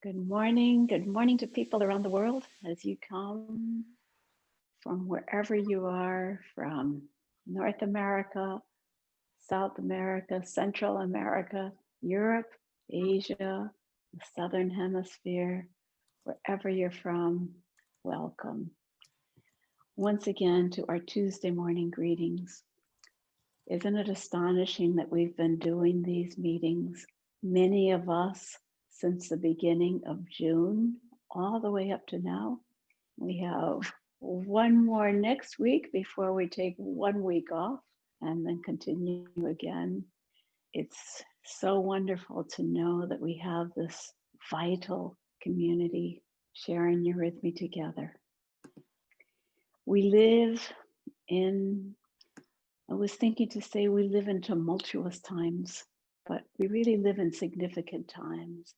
Good morning to people around the world as you come from wherever you are, from North America, South America, Central America, Europe, Asia, the Southern Hemisphere, wherever you're from, welcome. Once again to our Tuesday morning greetings. Isn't it astonishing that we've been doing these meetings, many of us, since the beginning of June, all the way up to now? We have one more next week before we take 1 week off and then continue again. It's so wonderful to know that we have this vital community sharing your rhythm together. We live in, I was thinking to say we live in tumultuous times, but we really live in significant times.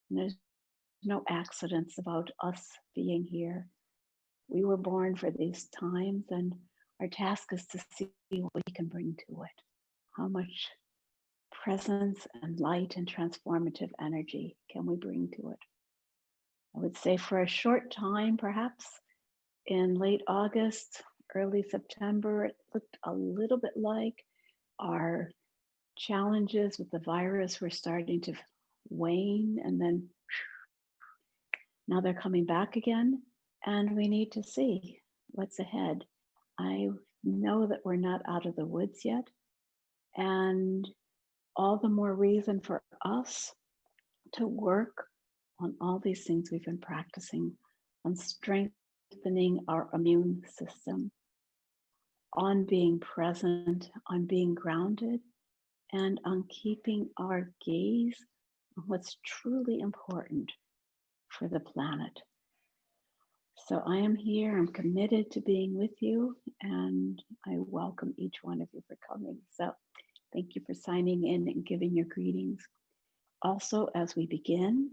And there's no accidents about us being here. We were born for these times, and our task is to see what we can bring to it. How much presence and light and transformative energy can we bring to it? I would say for a short time, perhaps in late August, early September, it looked a little bit like our challenges with the virus were starting to wane, and then now they're coming back again, and we need to see what's ahead. I know that we're not out of the woods yet, and all the more reason for us to work on all these things we've been practicing, on strengthening our immune system, on being present, on being grounded, and on keeping our gaze on what's truly important for the planet. So I am here, I'm committed to being with you, and I welcome each one of you for coming. So thank you for signing in and giving your greetings. Also, as we begin,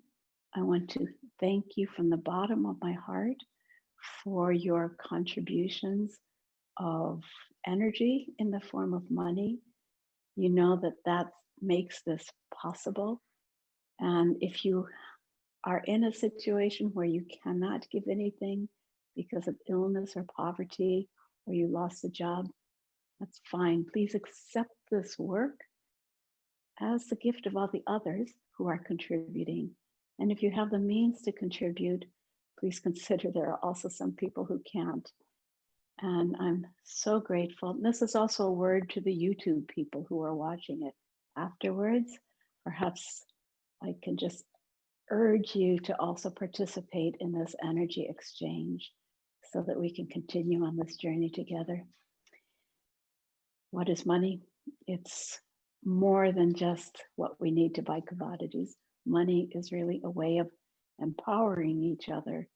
I want to thank you from the bottom of my heart for your contributions of energy in the form of money. You know that makes this possible. And if you are in a situation where you cannot give anything because of illness or poverty, or you lost a job, that's fine. Please accept this work as the gift of all the others who are contributing. And if you have the means to contribute, please consider there are also some people who can't. And I'm so grateful. And this is also a word to the YouTube people who are watching it afterwards. Perhaps I can just urge you to also participate in this energy exchange so that we can continue on this journey together. What is money? It's more than just what we need to buy commodities. Money is really a way of empowering each other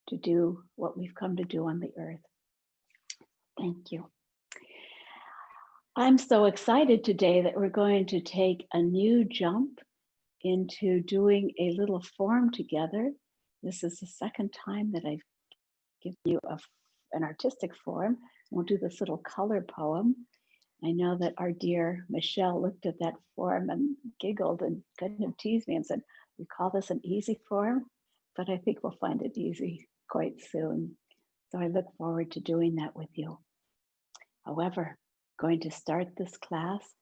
to do what we've come to do on the earth. Thank you. I'm so excited today that we're going to take a new jump into doing a little form together. This is the second time that I've given you an artistic form. We'll do this little color poem. I know that our dear Michelle looked at that form and giggled and kind of teased me and said, "We call this an easy form," but I think we'll find it easy quite soon. So I look forward to doing that with you. However, I'm going to start this class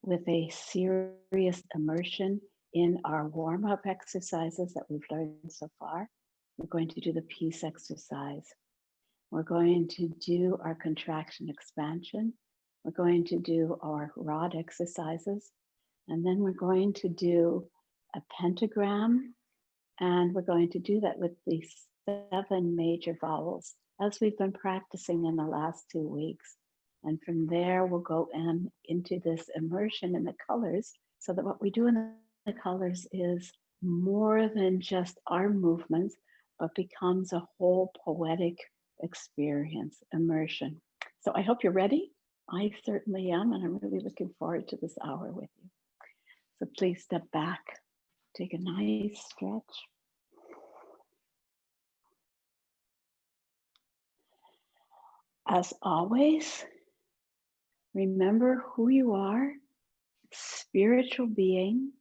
with a serious immersion in our warm-up exercises that we've learned so far. We're going to do the peace exercise. We're going to do our contraction expansion. We're going to do our rod exercises. And then we're going to do a pentagram. And we're going to do that with the 7 major vowels, as we've been practicing in the last 2 weeks. And from there, we'll go into this immersion in the colors, so that what we do in the colors is more than just our movements, but becomes a whole poetic experience, immersion. So I hope you're ready. I certainly am, and I'm really looking forward to this hour with you. So please step back, take a nice stretch. As always, remember who you are, spiritual being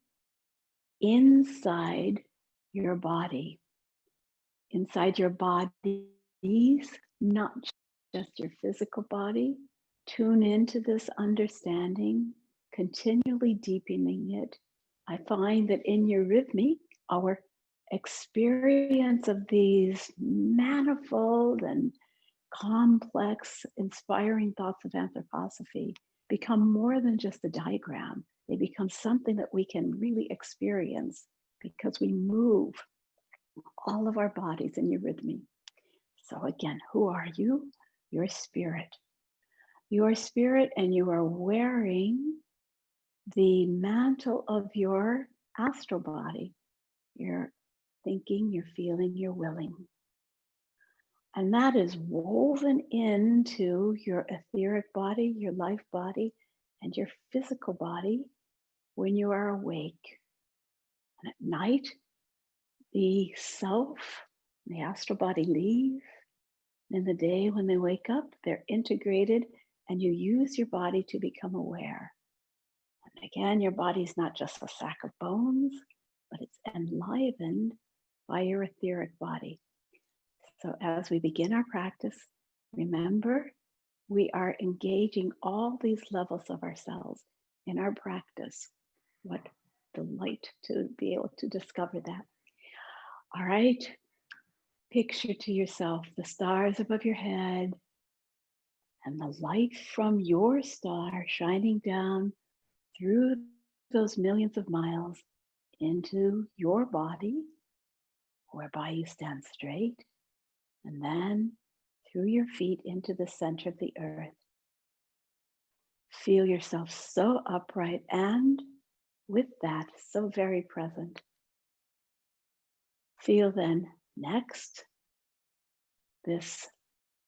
inside your body. Inside your bodies, not just your physical body. Tune into this understanding, continually deepening it. I find that in your rhythmic, our experience of these manifold and complex, inspiring thoughts of anthroposophy become more than just a diagram. They become something that we can really experience because we move all of our bodies in eurythmy. So again, who are you? Your spirit. Your spirit, and you are wearing the mantle of your astral body. You're thinking, you're feeling, you're willing. And that is woven into your etheric body, your life body, and your physical body when you are awake. And at night, the self, the astral body leave. In the day, when they wake up, they're integrated, and you use your body to become aware. And again, your body's not just a sack of bones, but it's enlivened by your etheric body. So as we begin our practice, remember, we are engaging all these levels of ourselves in our practice. What delight to be able to discover that. All right. Picture to yourself the stars above your head and the light from your star shining down through those millions of miles into your body, whereby you stand straight, and then through your feet into the center of the earth. Feel yourself so upright and with that, so very present. Feel then next, this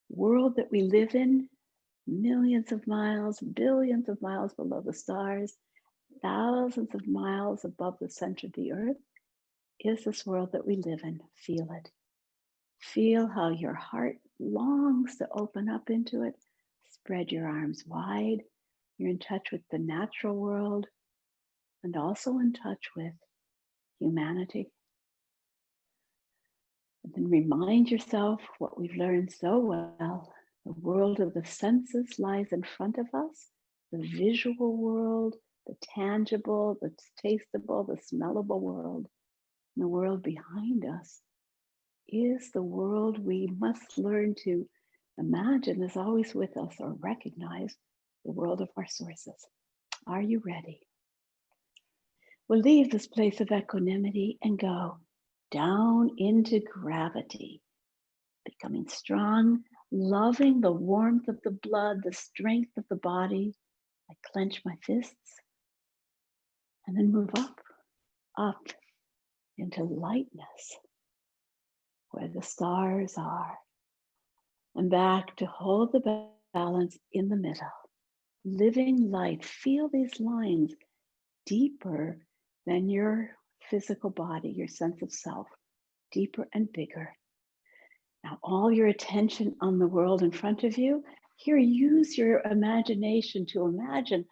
world that we live in, millions of miles, billions of miles below the stars, thousands of miles above the center of the earth, is this world that we live in. Feel it. Feel how your heart longs to open up into it. Spread your arms wide. You're in touch with the natural world and also in touch with humanity. And then remind yourself what we've learned so well. The world of the senses lies in front of us. The visual world, the tangible, the tastable, the smellable world. And the world behind us is the world we must learn to imagine is always with us, or recognize the world of our sources. Are you ready? We'll leave this place of equanimity and go down into gravity, becoming strong, loving the warmth of the blood, the strength of the body. I clench my fists and then move up into lightness where the stars are, and back to hold the balance in the middle. Living light, feel these lines deeper than your physical body, your sense of self, deeper and bigger. Now, all your attention on the world in front of you. Here, use your imagination to imagine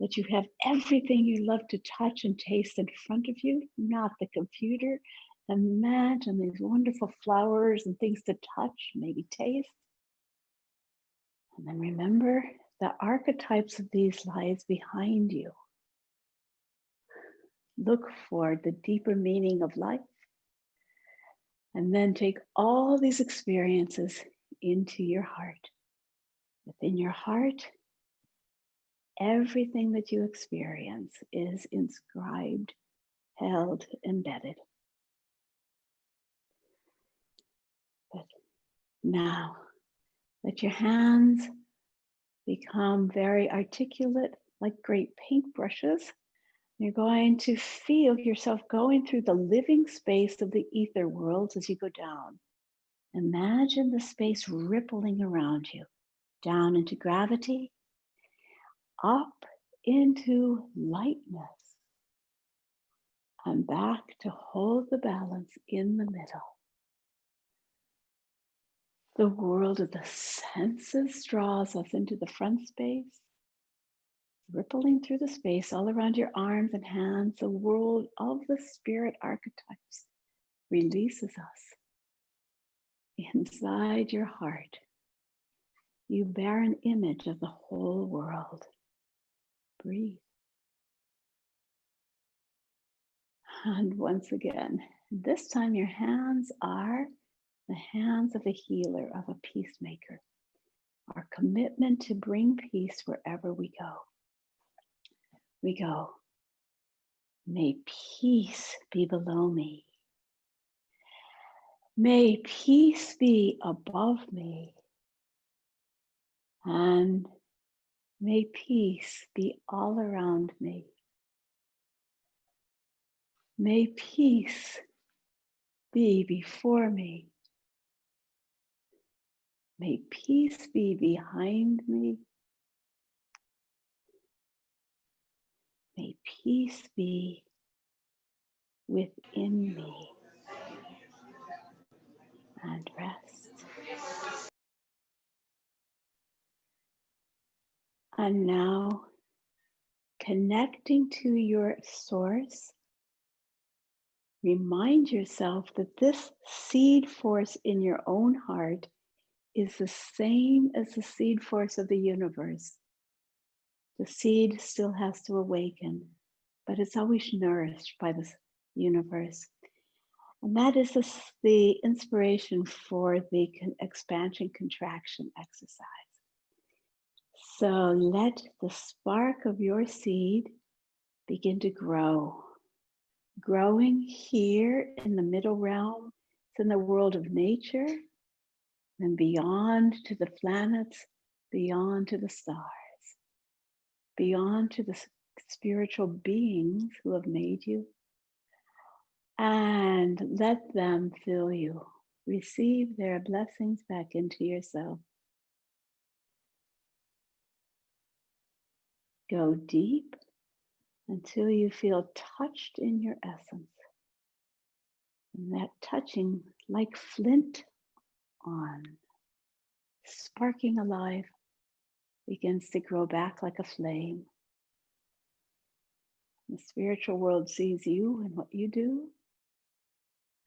that you have everything you love to touch and taste in front of you, not the computer. Imagine these wonderful flowers and things to touch, maybe taste. And then remember the archetypes of these lies behind you. Look for the deeper meaning of life. And then take all these experiences into your heart. Within your heart, everything that you experience is inscribed, held, embedded. But now, let your hands become very articulate, like great paintbrushes. You're going to feel yourself going through the living space of the ether worlds as you go down. Imagine the space rippling around you, down into gravity, up into lightness, and back to hold the balance in the middle. The world of the senses draws us into the front space, rippling through the space all around your arms and hands, the world of the spirit archetypes releases us. Inside your heart, you bear an image of the whole world. Breathe. And once again, this time your hands are the hands of a healer, of a peacemaker. Our commitment to bring peace wherever we go. We go, may peace be below me. May peace be above me. And may peace be all around me. May peace be before me. May peace be behind me. May peace be within me. And rest. And now, connecting to your source, remind yourself that this seed force in your own heart is the same as the seed force of the universe. The seed still has to awaken, but it's always nourished by the universe. And that is the inspiration for the expansion contraction exercise. So let the spark of your seed begin to grow. Growing here in the middle realm, it's in the world of nature, and beyond to the planets, beyond to the stars, beyond to the spiritual beings who have made you, and let them fill you. Receive their blessings back into yourself. Go deep until you feel touched in your essence. And that touching, like flint on, sparking alive, begins to grow back like a flame. The spiritual world sees you and what you do,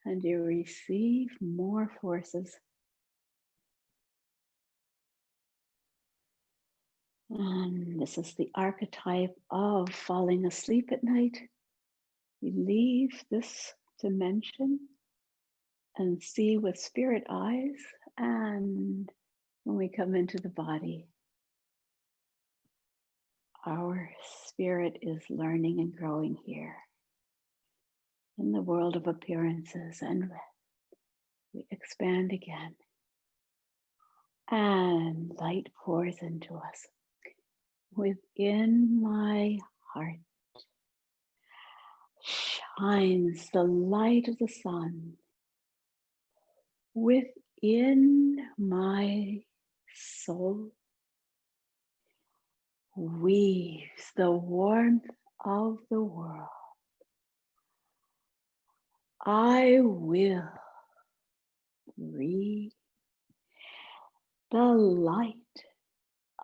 and you receive more forces. And this is the archetype of falling asleep at night. We leave this dimension and see with spirit eyes, and when we come into the body, our spirit is learning and growing here in the world of appearances, and we expand again, and light pours into us. Within my heart shines the light of the sun. Within my soul weaves the warmth of the world. I will breathe the light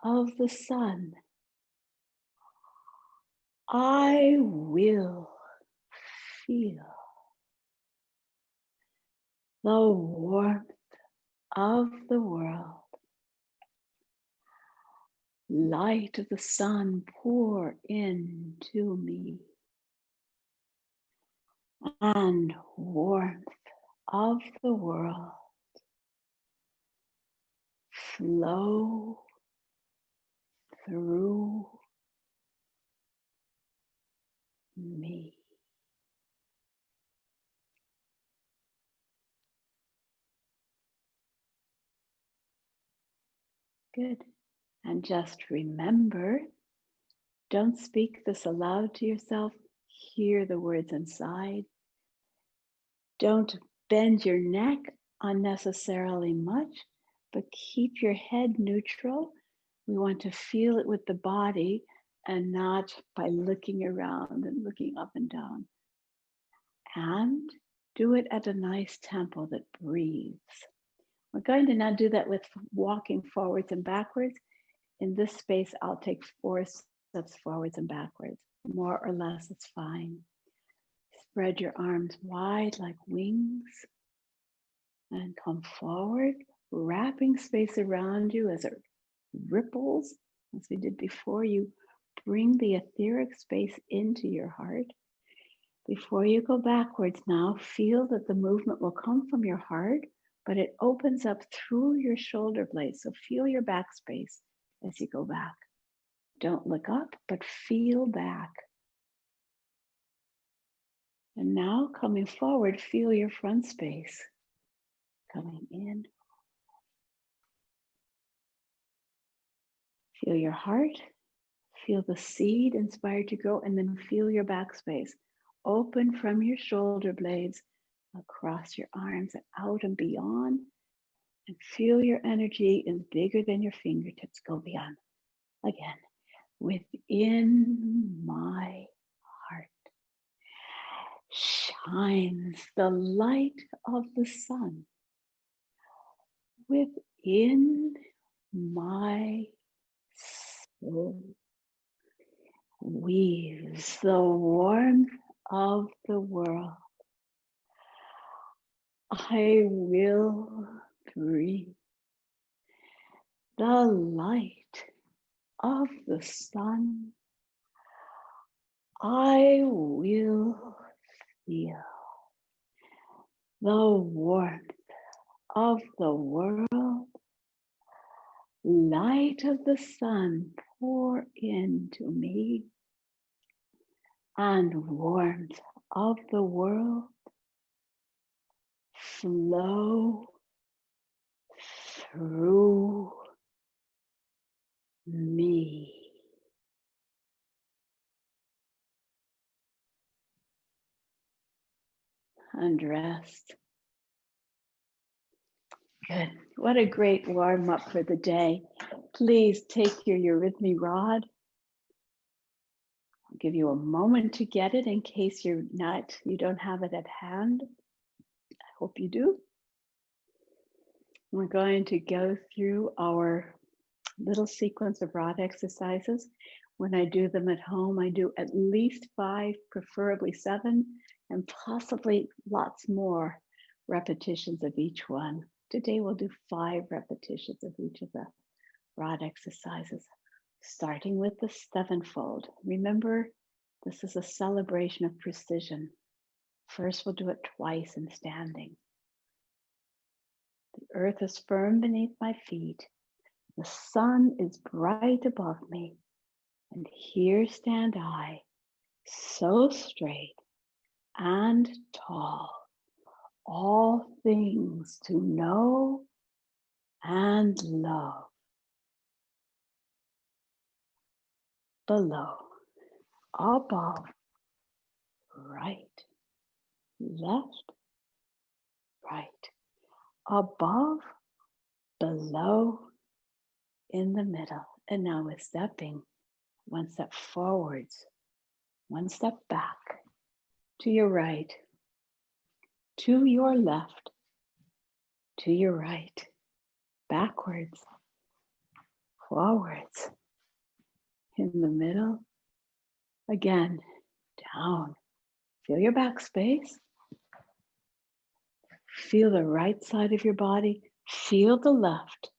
of the sun. I will feel the warmth of the world. Light of the sun pour into me, and warmth of the world flow through me. Good. And just remember, don't speak this aloud to yourself. Hear the words inside. Don't bend your neck unnecessarily much, but keep your head neutral. We want to feel it with the body and not by looking around and looking up and down. And do it at a nice tempo that breathes. We're going to now do that with walking forwards and backwards. In this space, I'll take 4 steps forwards and backwards. More or less, it's fine. Spread your arms wide like wings and come forward, wrapping space around you as it ripples, as we did before. You bring the etheric space into your heart. Before you go backwards now, feel that the movement will come from your heart, but it opens up through your shoulder blades. So feel your back space as you go back. Don't look up, but feel back. And now coming forward, feel your front space coming in. Feel your heart, feel the seed inspired to grow, and then feel your back space. Open from your shoulder blades across your arms and out and beyond. And feel your energy is bigger than your fingertips. Go beyond. Again, within my heart shines the light of the sun. Within my soul weaves the warmth of the world. I will breathe the light of the sun. I will feel the warmth of the world. Light of the sun pour into me, and warmth of the world flow through me. And rest. Good. What a great warm up for the day. Please take your Eurythmy rod. I'll give you a moment to get it in case you don't have it at hand. I hope you do. We're going to go through our little sequence of rod exercises. When I do them at home, I do at least 5, preferably 7, and possibly lots more repetitions of each one. Today we'll do 5 repetitions of each of the rod exercises, starting with the 7-fold. Remember, this is a celebration of precision. First, we'll do it twice in standing. The earth is firm beneath my feet. The sun is bright above me. And here stand I, so straight and tall, all things to know and love. Below, above, right, left, right, above, below, in the middle. And now we're stepping 1 step forwards, 1 step back, to your right, to your left, to your right, backwards, forwards, in the middle, again, down. Feel your back space. Feel the right side of your body. Feel the left.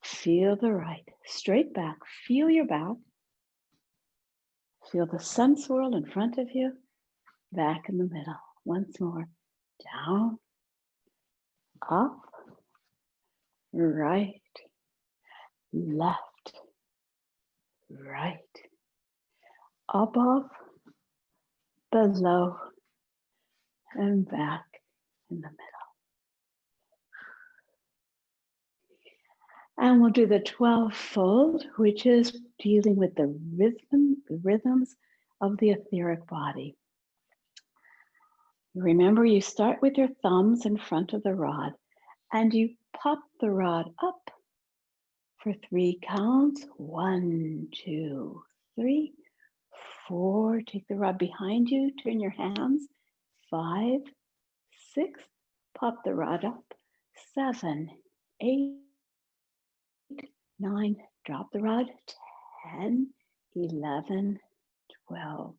Feel the right. Straight back. Feel your back. Feel the sun swirl in front of you. Back in the middle. Once more. Down. Up. Right. Left. Right. Above. Below. And back in the middle. And we'll do the 12-fold, which is dealing with the rhythms of the etheric body. Remember, you start with your thumbs in front of the rod, and you pop the rod up for 3 counts. 1, 2, 3, 4. Take the rod behind you, turn your hands. 5, 6, pop the rod up. 7, 8, 9, drop the rod. 10, 11, 12,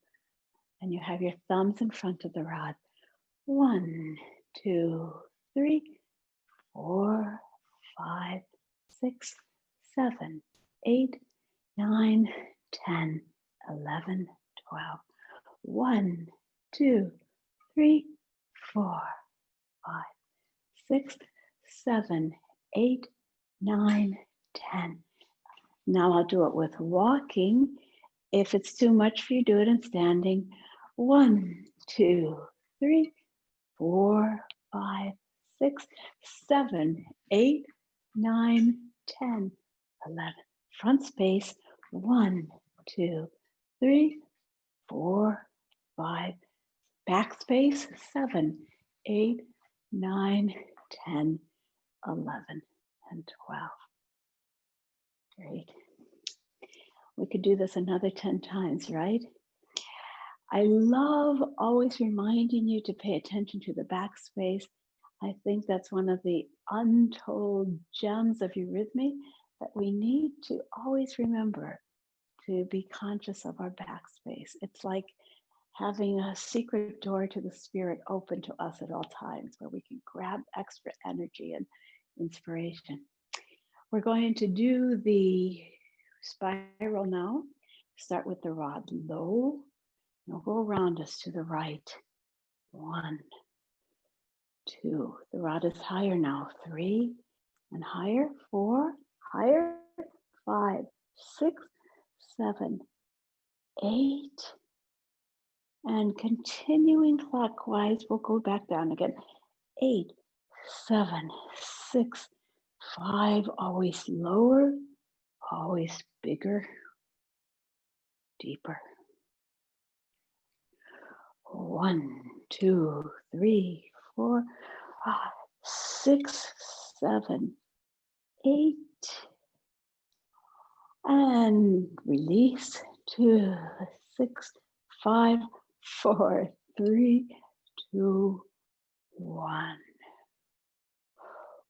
And you have your thumbs in front of the rod. 1, 2, 3, 4, 5, 6, 7, 8, 9, 10, 11, 12. 1, 2, 3, 4, 5, 6, 7, 8, 9, 10. Now I'll do it with walking. If it's too much for you, do it in standing. 1, 2, 3, 4, 5, 6, 7, 8, 9, 10, 11. Front space. 1, 2, 3, 4, 5. Back space. 7, 8, 9, 10, 11, and 12. Great. We could do this another 10 times, right? I love always reminding you to pay attention to the backspace. I think that's one of the untold gems of eurythmy that we need to always remember, to be conscious of our backspace. It's like having a secret door to the spirit open to us at all times, where we can grab extra energy and inspiration. We're going to do the spiral now. Start with the rod low. We'll go around us to the right. 1, 2. The rod is higher now. 3 and higher. 4, higher. 5, 6, 7, 8. And continuing clockwise, we'll go back down again. 8, 7, 6, 5. Always lower, always bigger, deeper. 1, 2, 3, 4, 5, 6, 7, 8. And release. 2, 6, 5, 4, 3, 2, 1.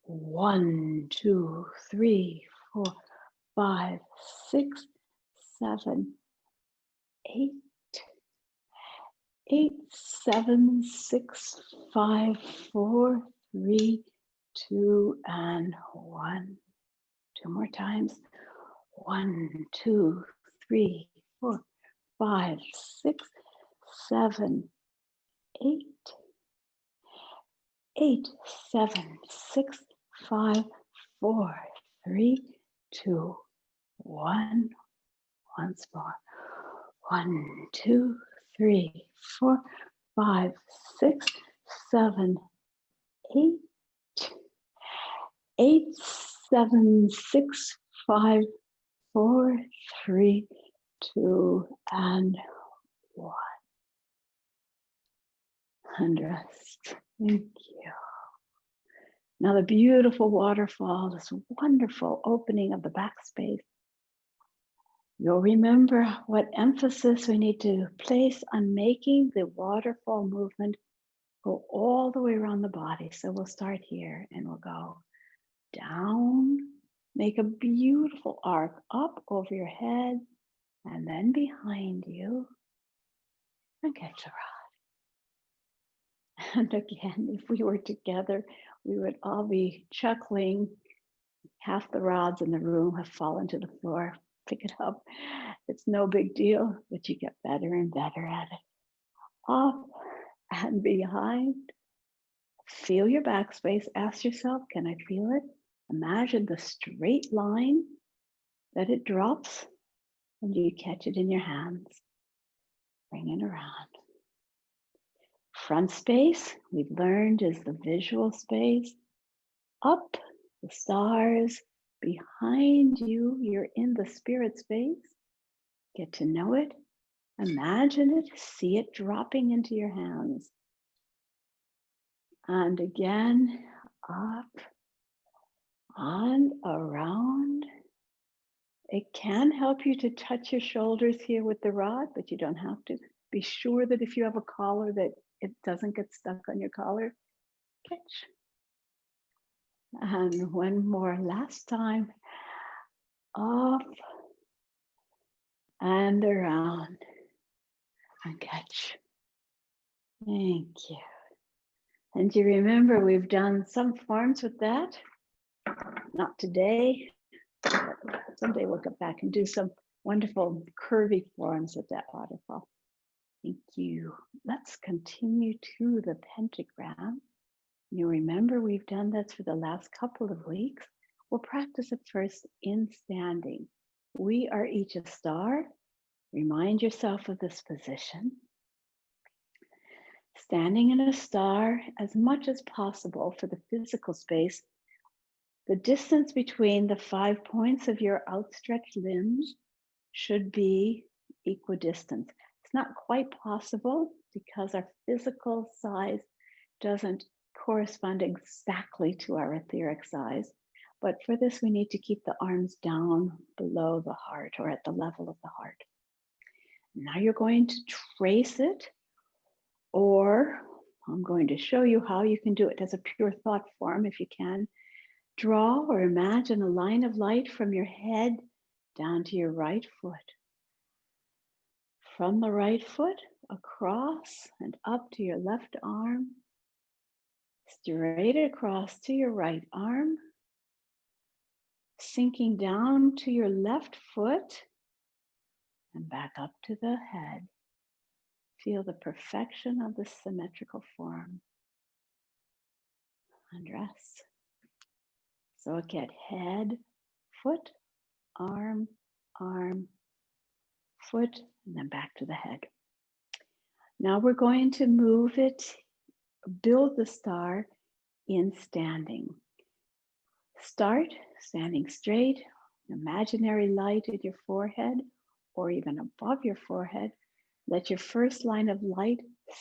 1, 2, 3, 4, 5, 6, 7, 8. 8, 7, 6, 5, 4, 3, 2, and 1. 2 more times. 1, 2, 3, 4, 5, 6, 7, 8. 8, 7, 6, 5, 4, 3, 2, 1. Once more. 1, 2, 3, 4, 5, 6, 7, 8. 8, 7, 6, 5, 4, 3, 2, and 1. And rest. Thank you. Now the beautiful waterfall, this wonderful opening of the backspace. You'll remember what emphasis we need to place on making the waterfall movement go all the way around the body. So we'll start here and we'll go down, make a beautiful arc up over your head and then behind you, and catch a rod. And again, if we were together, we would all be chuckling. Half the rods in the room have fallen to the floor. Pick it up. It's no big deal, but you get better and better at it. Up and behind. Feel your backspace. Ask yourself, can I feel it? Imagine the straight line that it drops and you catch it in your hands. Bring it around. Front space, we've learned, is the visual space. Up, the stars. Behind you, you're in the spirit space. Get to know it. Imagine it. See it dropping into your hands. And again, up and around. It can help you to touch your shoulders here with the rod, but you don't have to. Be sure that if you have a collar that it doesn't get stuck on your collar. Catch. And one more last time. Up and around. and catch. Thank you. And you remember we've done some forms with that. Not today, but someday we'll get back and do some wonderful curvy forms with that waterfall. Thank you. Let's continue to the pentagram. You remember we've done this for the last couple of weeks. We'll practice it first in standing. We are each a star. Remind yourself of this position. Standing in a star as much as possible for the physical space. The distance between the 5 points of your outstretched limbs should be equidistant. It's not quite possible because our physical size doesn't correspond exactly to our etheric size. But for this, we need to keep the arms down below the heart or at the level of the heart. Now you're going to trace it, or I'm going to show you how you can do it as a pure thought form if you can. Draw or imagine a line of light from your head down to your right foot. From the right foot across and up to your left arm, straight across to your right arm, sinking down to your left foot and back up to the head. Feel the perfection of the symmetrical form. And rest. So again, head, foot, arm, arm, foot, and then back to the head. Now we're going to move it, build the star in standing. Start standing straight, imaginary light at your forehead or even above your forehead. Let your first line of light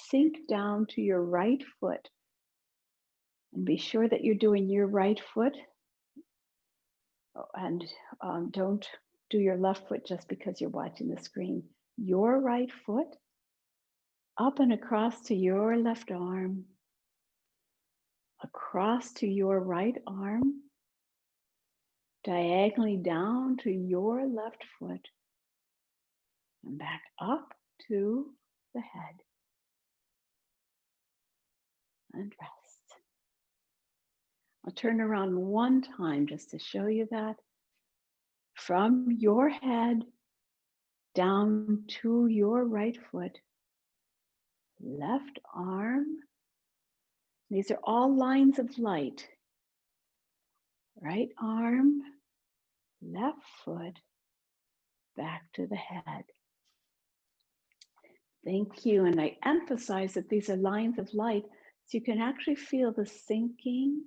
sink down to your right foot. And be sure that you're doing your right foot. And don't do your left foot just because you're watching the screen. Your right foot up and across to your left arm, across to your right arm, diagonally down to your left foot, and back up to the head. And rest. I'll turn around one time just to show you that. From your head down to your right foot, left arm. These are all lines of light. Right arm, left foot, back to the head. Thank you. And I emphasize that these are lines of light so you can actually feel the sinking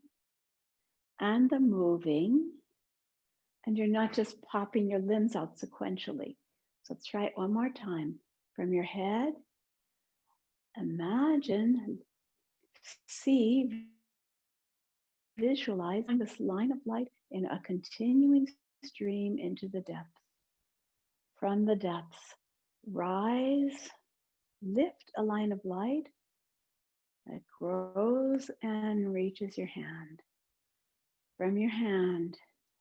and the moving, and you're not just popping your limbs out sequentially. So let's try it one more time. From your head, imagine, see, visualize this line of light in a continuing stream into the depths. From the depths, rise, lift a line of light that grows and reaches your hand. From your hand,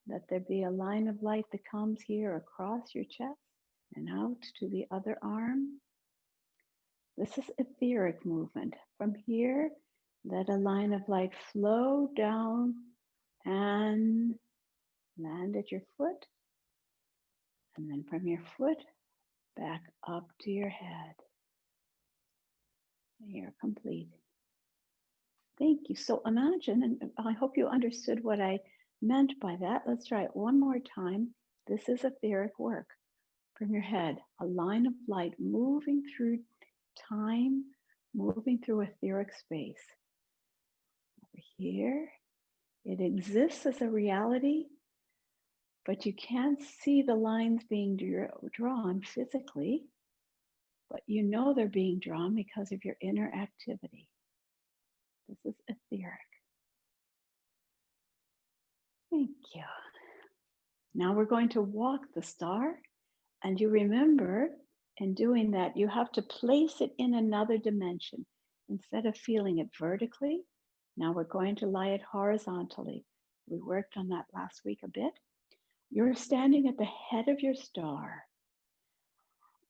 let there be a line of light that comes here across your chest and out to the other arm. This is etheric movement. From here, let a line of light flow down and land at your foot. And then from your foot, back up to your head. You're complete. Thank you. So imagine, and I hope you understood what I meant by that. Let's try it one more time. This is etheric work. From your head, a line of light moving through time, moving through etheric space. Over here, it exists as a reality, but you can't see the lines being drawn physically, but you know they're being drawn because of your inner activity. This is etheric. Thank you. Now we're going to walk the star, and you remember in doing that, you have to place it in another dimension. Instead of feeling it vertically, now we're going to lie it horizontally. We worked on that last week a bit. You're standing at the head of your star.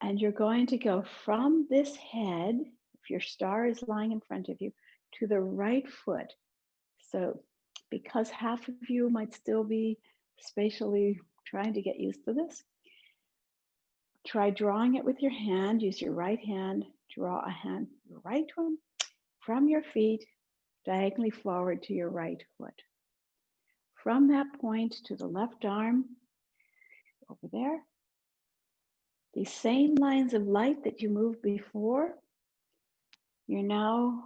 And you're going to go from this head, if your star is lying in front of you, to the right foot. So because half of you might still be spatially trying to get used to this, try drawing it with your hand. Use your right hand, draw a hand, your right one, from your feet, diagonally forward to your right foot. From that point to the left arm, over there, these same lines of light that you moved before, you're now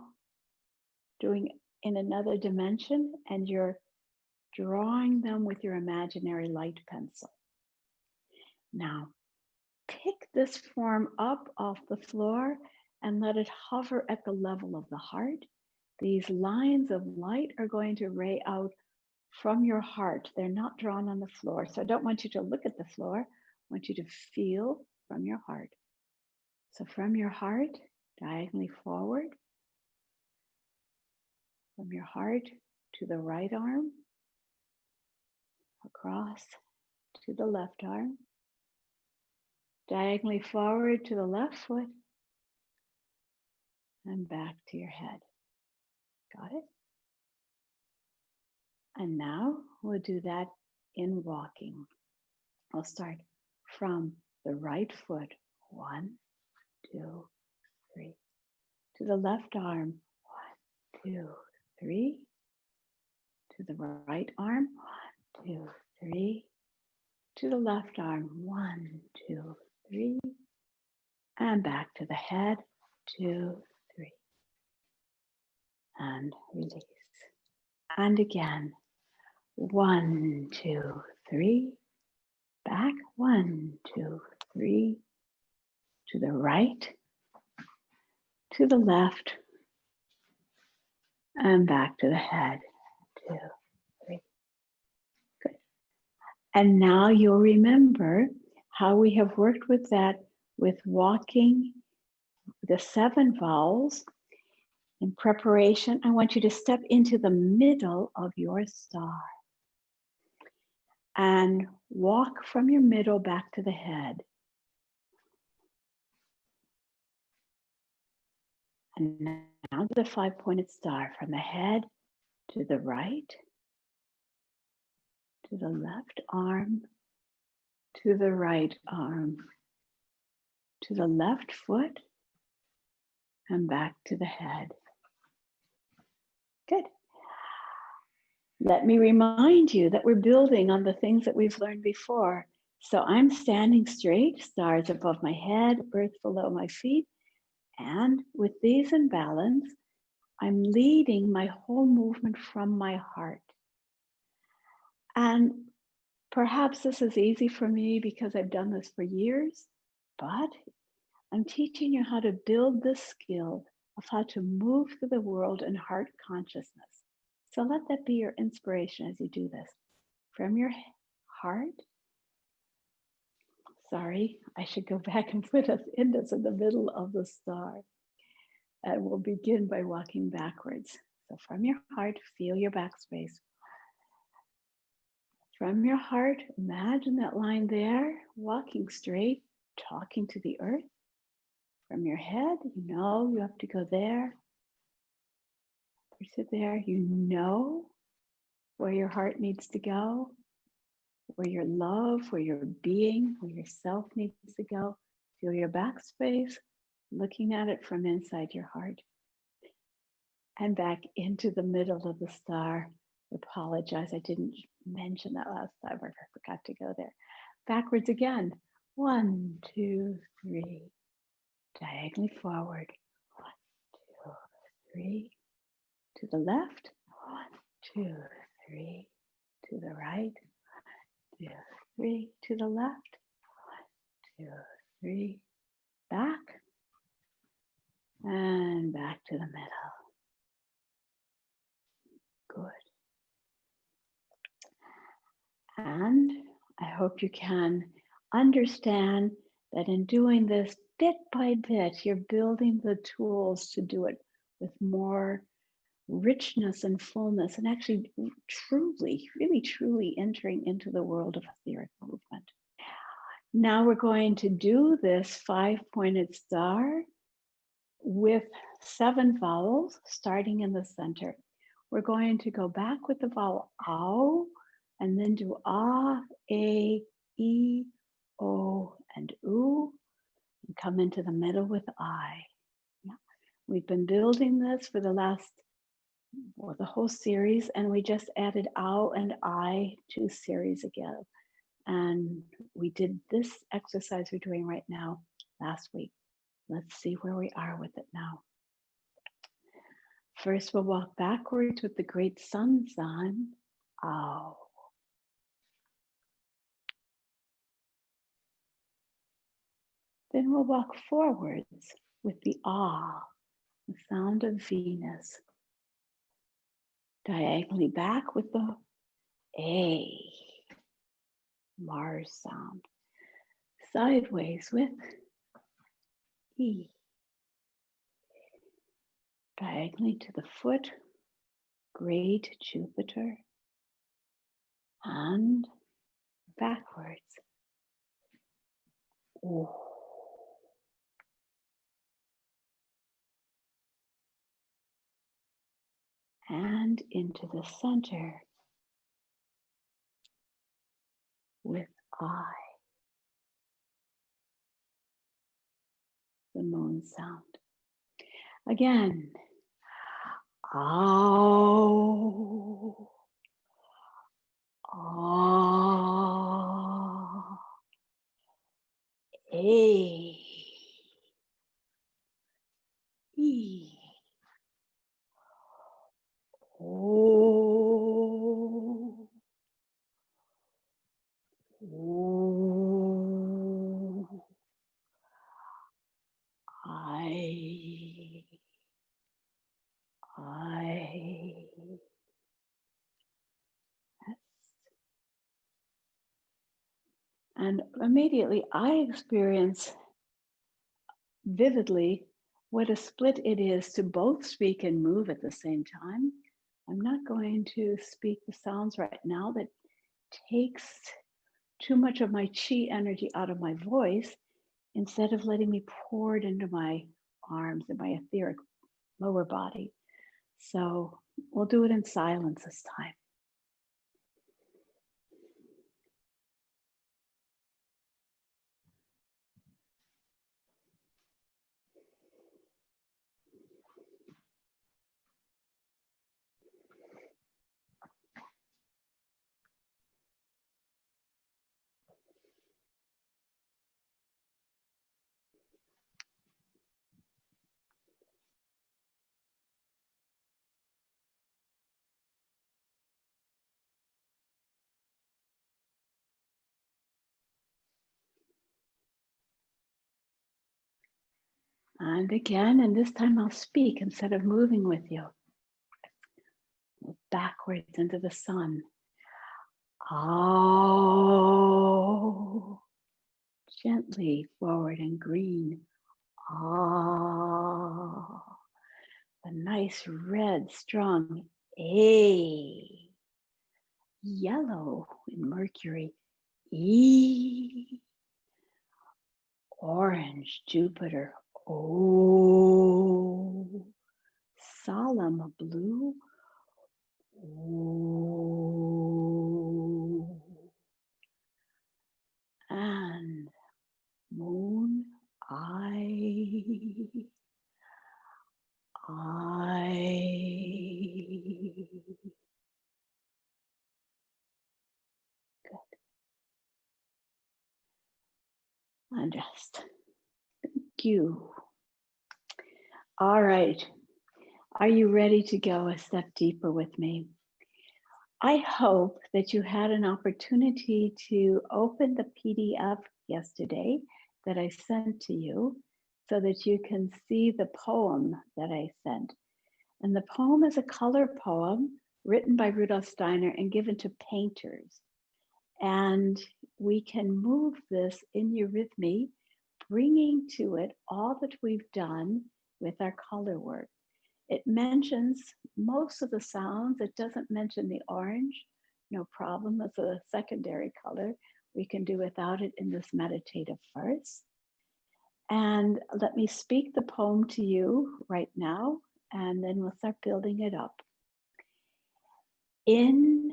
doing in another dimension, and you're drawing them with your imaginary light pencil. Now, pick this form up off the floor and let it hover at the level of the heart. These lines of light are going to ray out from your heart. They're not drawn on the floor. So I don't want you to look at the floor. I want you to feel from your heart. So from your heart, diagonally forward, from your heart to the right arm, across to the left arm, diagonally forward to the left foot, and back to your head. Got it? And now we'll do that in walking. I'll start from the right foot, 1, 2, 3. To the left arm, 1, 2, 3. To the right arm, 1, 2, 3. To the left arm, 1, 2, 3. And back to the head, 2, 3. And release. And again, 1, 2, 3. Back, 1, 2, 3. To the right, to the left, and back to the head, 2, 3. Good. And now you'll remember how we have worked with that with walking the 7 vowels. In preparation, I want you to step into the middle of your star and walk from your middle back to the head. And now to the 5-pointed star, from the head to the right, to the left arm, to the right arm, to the left foot, and back to the head. Good. Let me remind you that we're building on the things that we've learned before. So I'm standing straight, stars above my head, earth below my feet. And with these in balance, I'm leading my whole movement from my heart. And perhaps this is easy for me because I've done this for years, but I'm teaching you how to build the skill of how to move through the world in heart consciousness. So let that be your inspiration as you do this. From your heart, sorry, I should go back and put us in this in the middle of the star. And we'll begin by walking backwards. So from your heart, feel your backspace. From your heart, imagine that line there, walking straight, talking to the earth. From your head, you know you have to go there. You sit there, you know where your heart needs to go, where your love, where your being, where your self needs to go. Feel your backspace, looking at it from inside your heart. And back into the middle of the star. Apologize, I didn't mention that last time, or I forgot to go there. Backwards again. 1, 2, 3. Diagonally forward. 1, 2, 3. To the left. 1, 2, 3. To the right. 1, 2, 3. To the left. 1, 2, 3. Back. And back to the middle. Good. And I hope you can understand that in doing this bit by bit, you're building the tools to do it with more richness and fullness, and actually truly, really truly entering into the world of etheric movement. Now we're going to do this 5-pointed star with 7 vowels starting in the center. We're going to go back with the vowel ow, and then do ah, a, e, o, and oo, and come into the middle with I. Yeah. We've been building this for the whole series, and we just added ow and I 2 series ago. And we did this exercise we're doing right now last week. Let's see where we are with it now. First, we'll walk backwards with the great sun sign, ow. Then we'll walk forwards with the ah, the sound of Venus. Diagonally back with the a, Mars sound. Sideways with e. Diagonally to the foot, great Jupiter. And backwards. Ooh. And into the center with I, the moon sound. Again, ow, ah, a, e, o, o, I. And immediately I experience vividly what a split it is to both speak and move at the same time. I'm not going to speak the sounds right now that takes too much of my chi energy out of my voice, instead of letting me pour it into my arms and my etheric lower body. So we'll do it in silence this time. And again, and this time I'll speak instead of moving with you. Move backwards into the sun. Oh, gently forward and green. Ah, a nice red, strong A. Yellow in Mercury. E. Orange, Jupiter. O. Solemn blue. O. And moon. I. Good. And just thank you. All right. Are you ready to go a step deeper with me? I hope that you had an opportunity to open the PDF yesterday that I sent to you so that you can see the poem that I sent. And the poem is a color poem written by Rudolf Steiner and given to painters. And we can move this in eurythmy, bringing to it all that we've done with our color work. It mentions most of the sounds. It doesn't mention the orange, no problem, that's a secondary color. We can do without it in this meditative verse. And let me speak the poem to you right now, and then we'll start building it up. In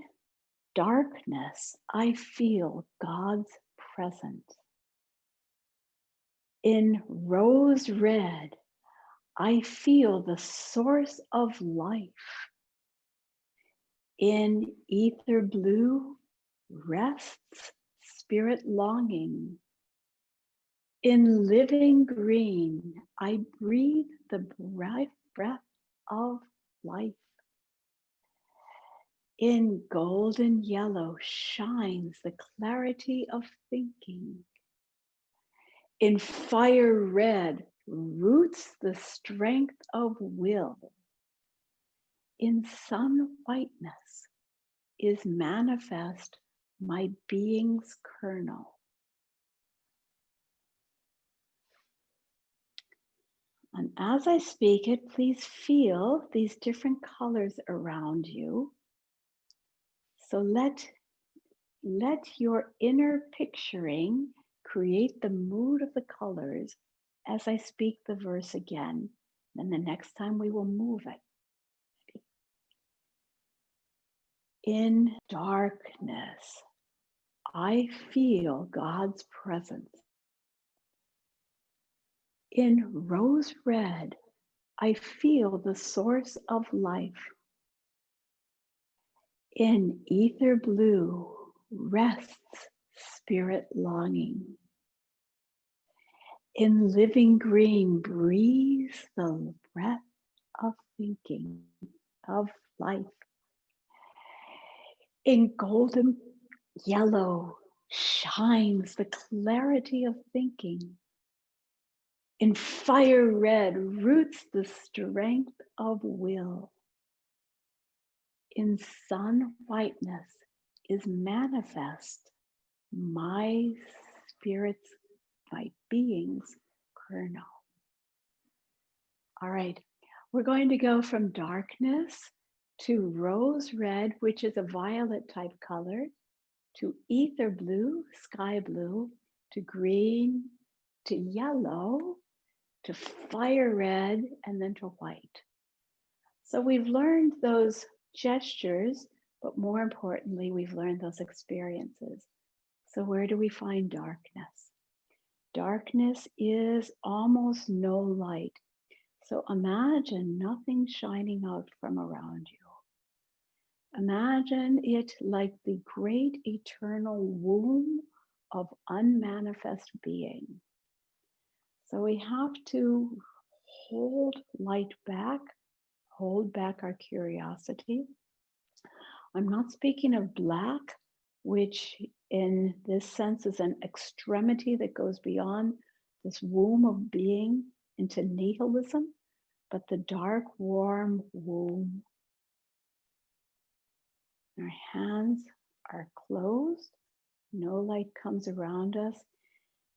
darkness, I feel God's presence. In rose red, I feel the source of life. In ether blue, rests spirit longing. In living green, I breathe the breath of life. In golden yellow shines the clarity of thinking. In fire red roots the strength of will. In sun whiteness is manifest my being's kernel. And as I speak it, please feel these different colors around you. So let your inner picturing create the mood of the colors as I speak the verse again. Then the next time we will move it. In darkness, I feel God's presence. In rose red, I feel the source of life. In ether blue rests spirit longing. In living green breathes the breath of thinking, of life. In golden yellow shines the clarity of thinking. In fire red roots the strength of will. In sun whiteness is manifest my spirit's, my being's kernel. All right, we're going to go from darkness to rose red, which is a violet type color, to ether blue, sky blue, to green, to yellow, to fire red, and then to white. So we've learned those gestures, but more importantly, we've learned those experiences. So where do we find darkness? Darkness is almost no light. So imagine nothing shining out from around you. Imagine it like the great eternal womb of unmanifest being. So we have to hold light back, hold back our curiosity. I'm not speaking of black, which in this sense is an extremity that goes beyond this womb of being into nihilism, but the dark, warm womb. Our hands are closed. No light comes around us.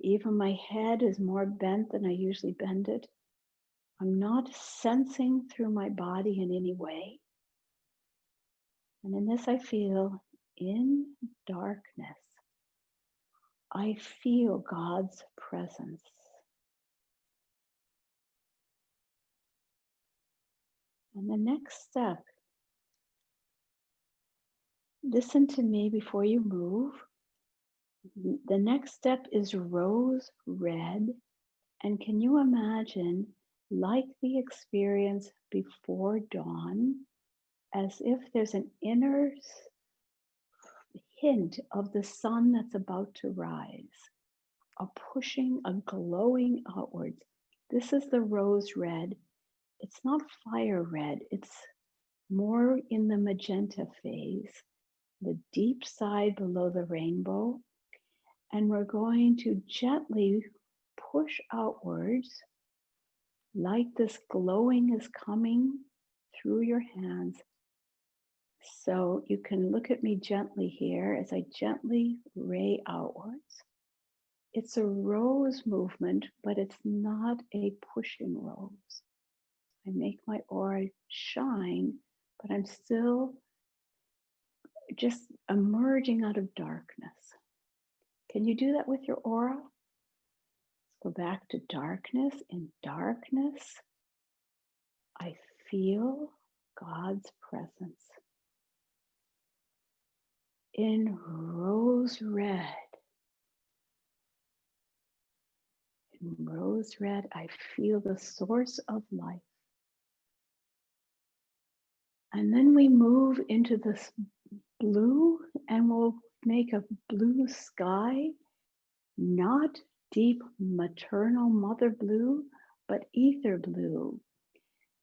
Even my head is more bent than I usually bend it. I'm not sensing through my body in any way. And in this I feel in darkness, I feel God's presence. And the next step, listen to me before you move. The next step is rose red. And can you imagine, like the experience before dawn, as if there's an inner hint of the sun that's about to rise, a pushing, a glowing outwards. This is the rose red. It's not fire red, it's more in the magenta phase, the deep side below the rainbow. And we're going to gently push outwards like this glowing is coming through your hands. So you can look at me gently here as I gently ray outwards. It's a rose movement, but it's not a pushing rose. I make my aura shine, but I'm still just emerging out of darkness. Can you do that with your aura? Go back to darkness. In darkness, I feel God's presence. In rose red, I feel the source of life. And then we move into this blue, and we'll make a blue sky, not deep maternal mother blue, but ether blue.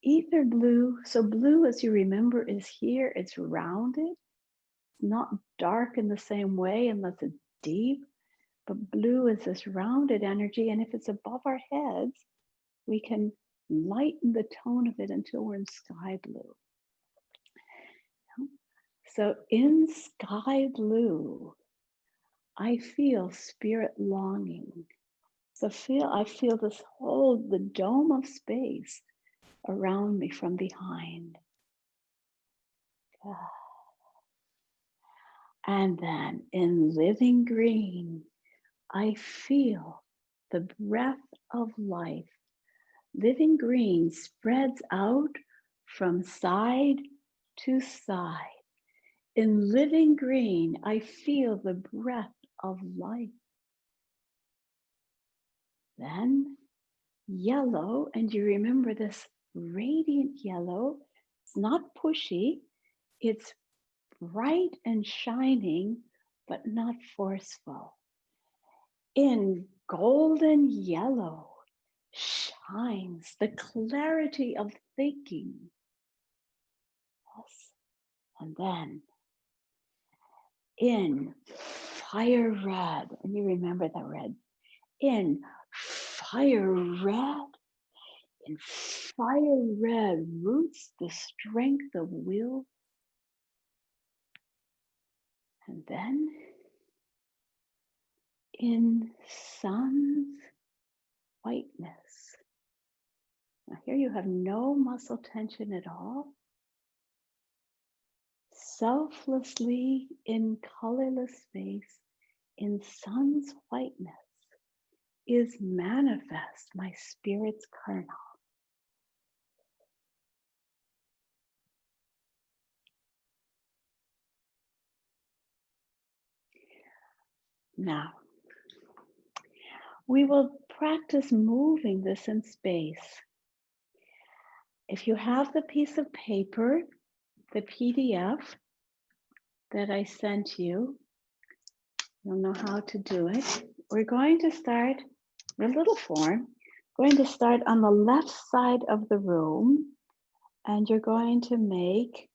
Ether blue, so blue, as you remember, is here. It's rounded, not dark in the same way unless it's deep, but blue is this rounded energy. And if it's above our heads, we can lighten the tone of it until we're in sky blue. So in sky blue, I feel spirit longing. So I feel this whole, the dome of space around me from behind. And then in living green, I feel the breath of life. Living green spreads out from side to side. In living green, I feel the breath of life. Then yellow, and you remember this radiant yellow, it's not pushy, it's bright and shining, but not forceful. In golden yellow shines the clarity of thinking. Yes. And then in fire red, and you remember the red, in fire red roots the strength of will. And then in sun's whiteness. Now here you have no muscle tension at all. Selflessly in colorless space, in sun's whiteness, is manifest my spirit's kernel. Now, we will practice moving this in space. If you have the piece of paper, the PDF that I sent you, you'll know how to do it. We're going to start a little form. Going to start on the left side of the room, and you're going to make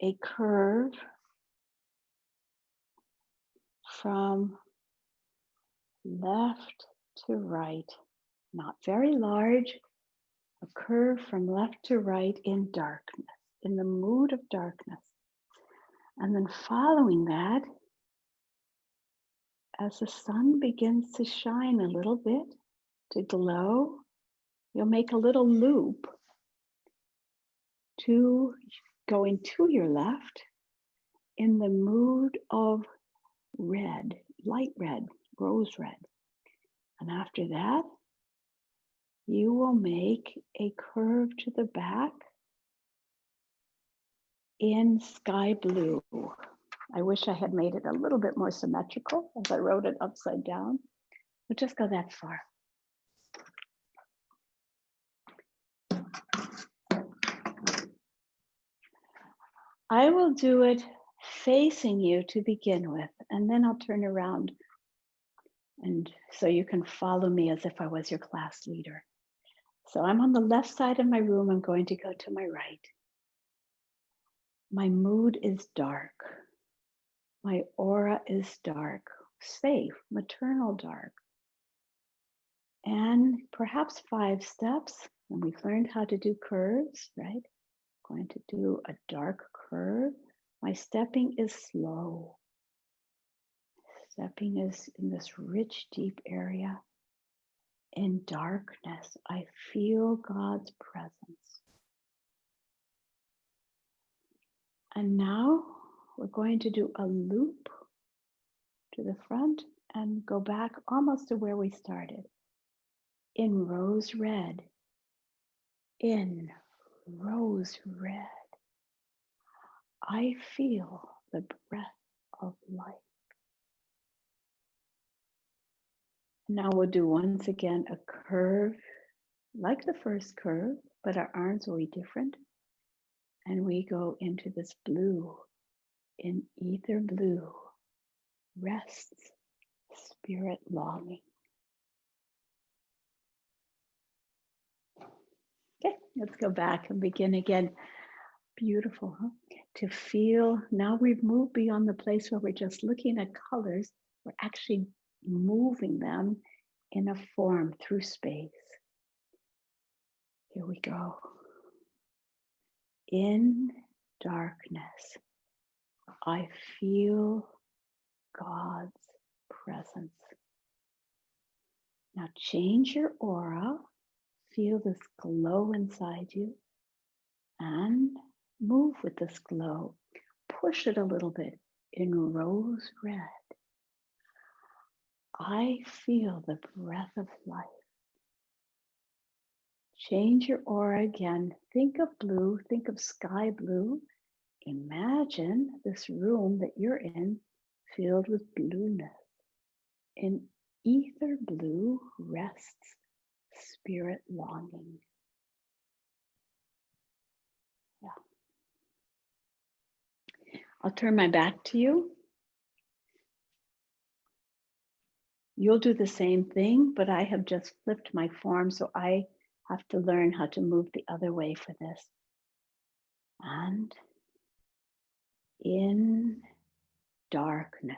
a curve from left to right, not very large, a curve from left to right in darkness, in the mood of darkness. And then following that, as the sun begins to shine a little bit, to glow, you'll make a little loop to going to your left in the mood of red, light red, rose red. And after that, you will make a curve to the back in sky blue. I wish I had made it a little bit more symmetrical as I wrote it upside down, but just go that far. I will do it facing you to begin with, and then I'll turn around, and so you can follow me as if I was your class leader. So I'm on the left side of my room. I'm going to go to my right. My mood is dark. My aura is dark, safe, maternal dark. And perhaps 5 steps, and we've learned how to do curves, right? Going to do a dark curve. My stepping is slow. Stepping is in this rich, deep area. In darkness, I feel God's presence. And now we're going to do a loop to the front and go back almost to where we started. In rose red, in rose red, I feel the breath of life. Now we'll do once again a curve like the first curve, but our arms will be different. And we go into this blue. In ether blue rests spirit longing. Okay, let's go back and begin again. Beautiful, huh? To feel, now we've moved beyond the place where we're just looking at colors. We're actually moving them in a form through space. Here we go. In darkness, I feel God's presence. Now change your aura. Feel this glow inside you and move with this glow. Push it a little bit in rose red. I feel the breath of life. Change your aura again. Think of blue, think of sky blue. Imagine this room that you're in filled with blueness. In ether blue rests spirit longing. Yeah. I'll turn my back to you. You'll do the same thing, but I have just flipped my form, so I have to learn how to move the other way for this. And in darkness,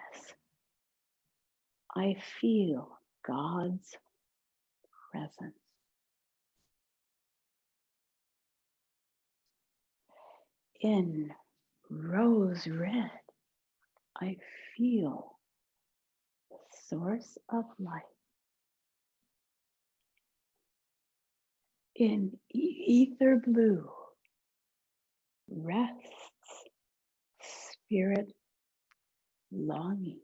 I feel God's presence. In rose red, I feel the source of life. In ether blue rests spirit longing.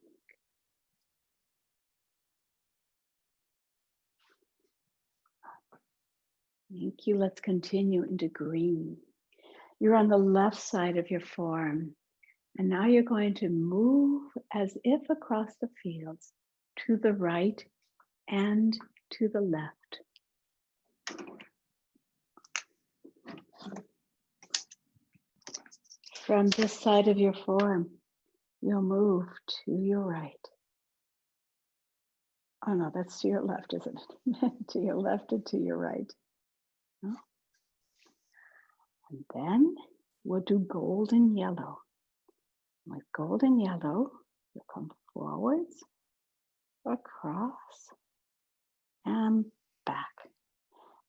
Thank you. Let's continue into green. You're on the left side of your form. And now you're going to move as if across the fields to the right and to the left. From this side of your form, you'll move to your right. Oh no, that's to your left, isn't it? To your left and to your right. Oh. And then we'll do golden yellow. With golden yellow, you'll come forwards, across, and back.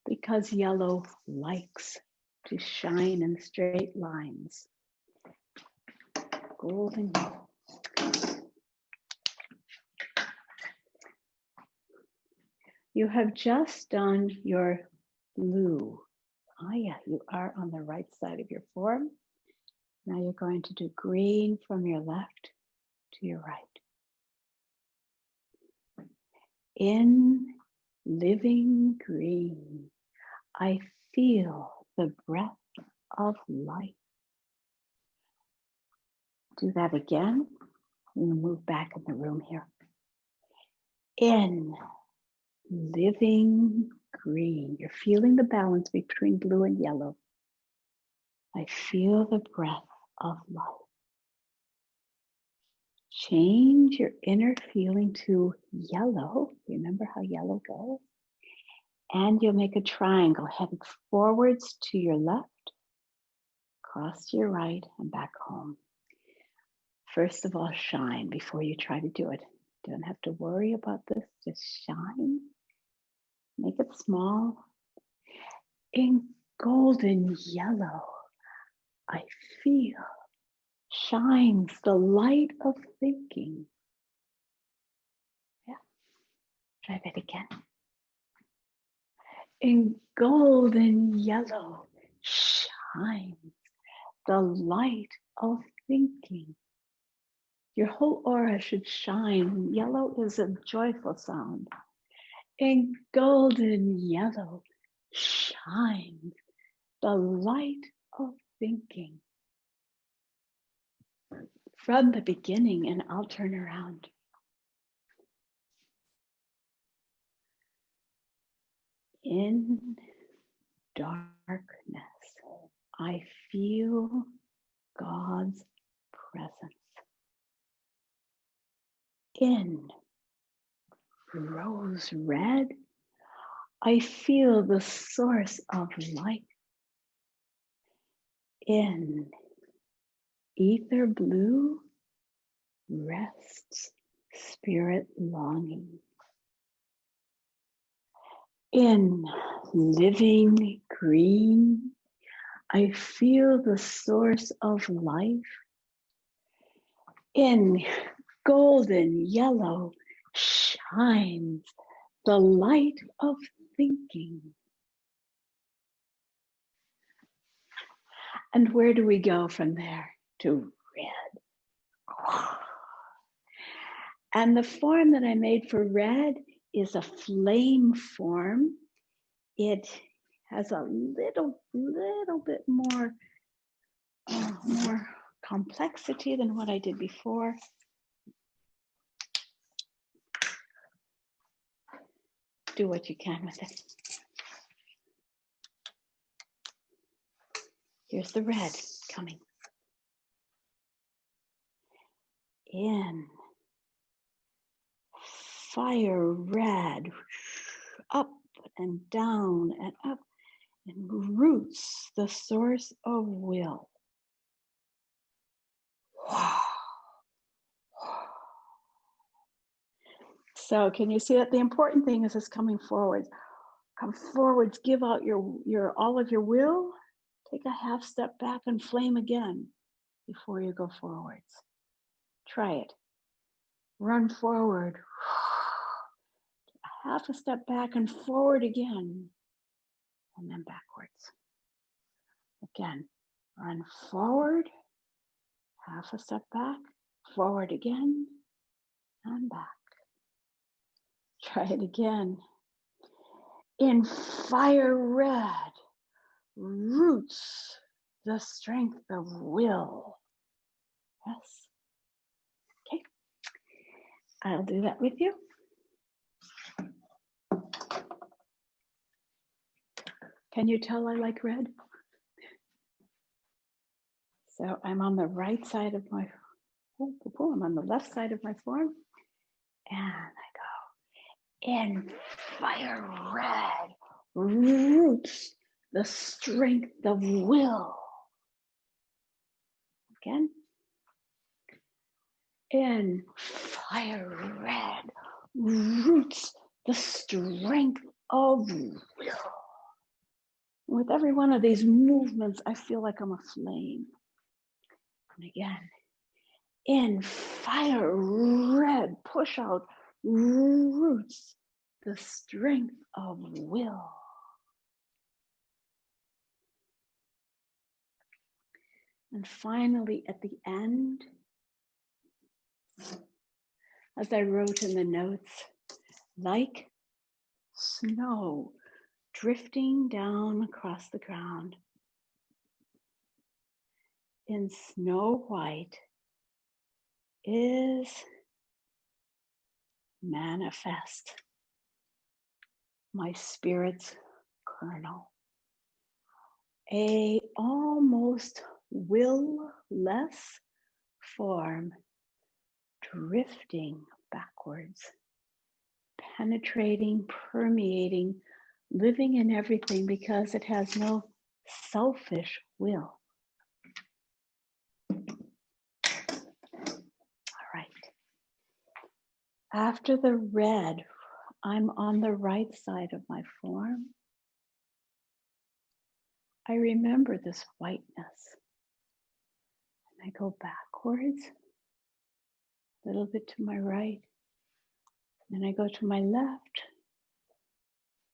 Because yellow likes to shine in straight lines. Golden yellow. You have just done your blue. Oh yeah, you are on the right side of your form. Now you're going to do green from your left to your right. In living green, I feel the breath of life. Do that again. We'll move back in the room here. In living green, you're feeling the balance between blue and yellow. I feel the breath of life. Change your inner feeling to yellow. Remember how yellow goes? And you'll make a triangle headed forwards to your left, across to your right, and back home. First of all, shine before you try to do it. Don't have to worry about this, just shine. Make it small. In golden yellow, I feel shines the light of thinking. Yeah, try that again. In golden yellow shines the light of thinking. Your whole aura should shine. Yellow is a joyful sound. In golden yellow shines the light of thinking. From the beginning, and I'll turn around. In darkness, I feel God's presence. In rose red, I feel the source of light. In ether blue, rests spirit longing. In living green, I feel the source of life. In golden yellow shines the light of thinking. And where do we go from there? To red. And the form that I made for red is a flame form. It has a little bit more complexity than what I did before. Do what you can with it. Here's the red coming. In fire red, up and down and up, and roots the source of will. So can you see that the important thing is coming forward? Come forwards, give out your all of your will, take a half step back and flame again before you go forwards. Try it. Run forward. Half a step back and forward again. And then backwards. Again, run forward, half a step back, forward again, and back. Try it again. In fire red, roots the strength of will. Yes. Okay. I'll do that with you. Can you tell I like red? So I'm on the right side of my, I'm on the left side of my form. And I go, in fire red, roots the strength of will. Again. In fire red, roots the strength of will. With every one of these movements, I feel like I'm a flame. And again, in fire red, push out, roots the strength of will. And finally, at the end, as I wrote in the notes, like snow drifting down across the ground, in snow white is manifest my spirit's kernel, a almost will-less form drifting backwards, penetrating, permeating, living in everything because it has no selfish will. All right. After the red, I'm on the right side of my form. I remember this whiteness. And I go backwards, a little bit to my right. Then I go to my left,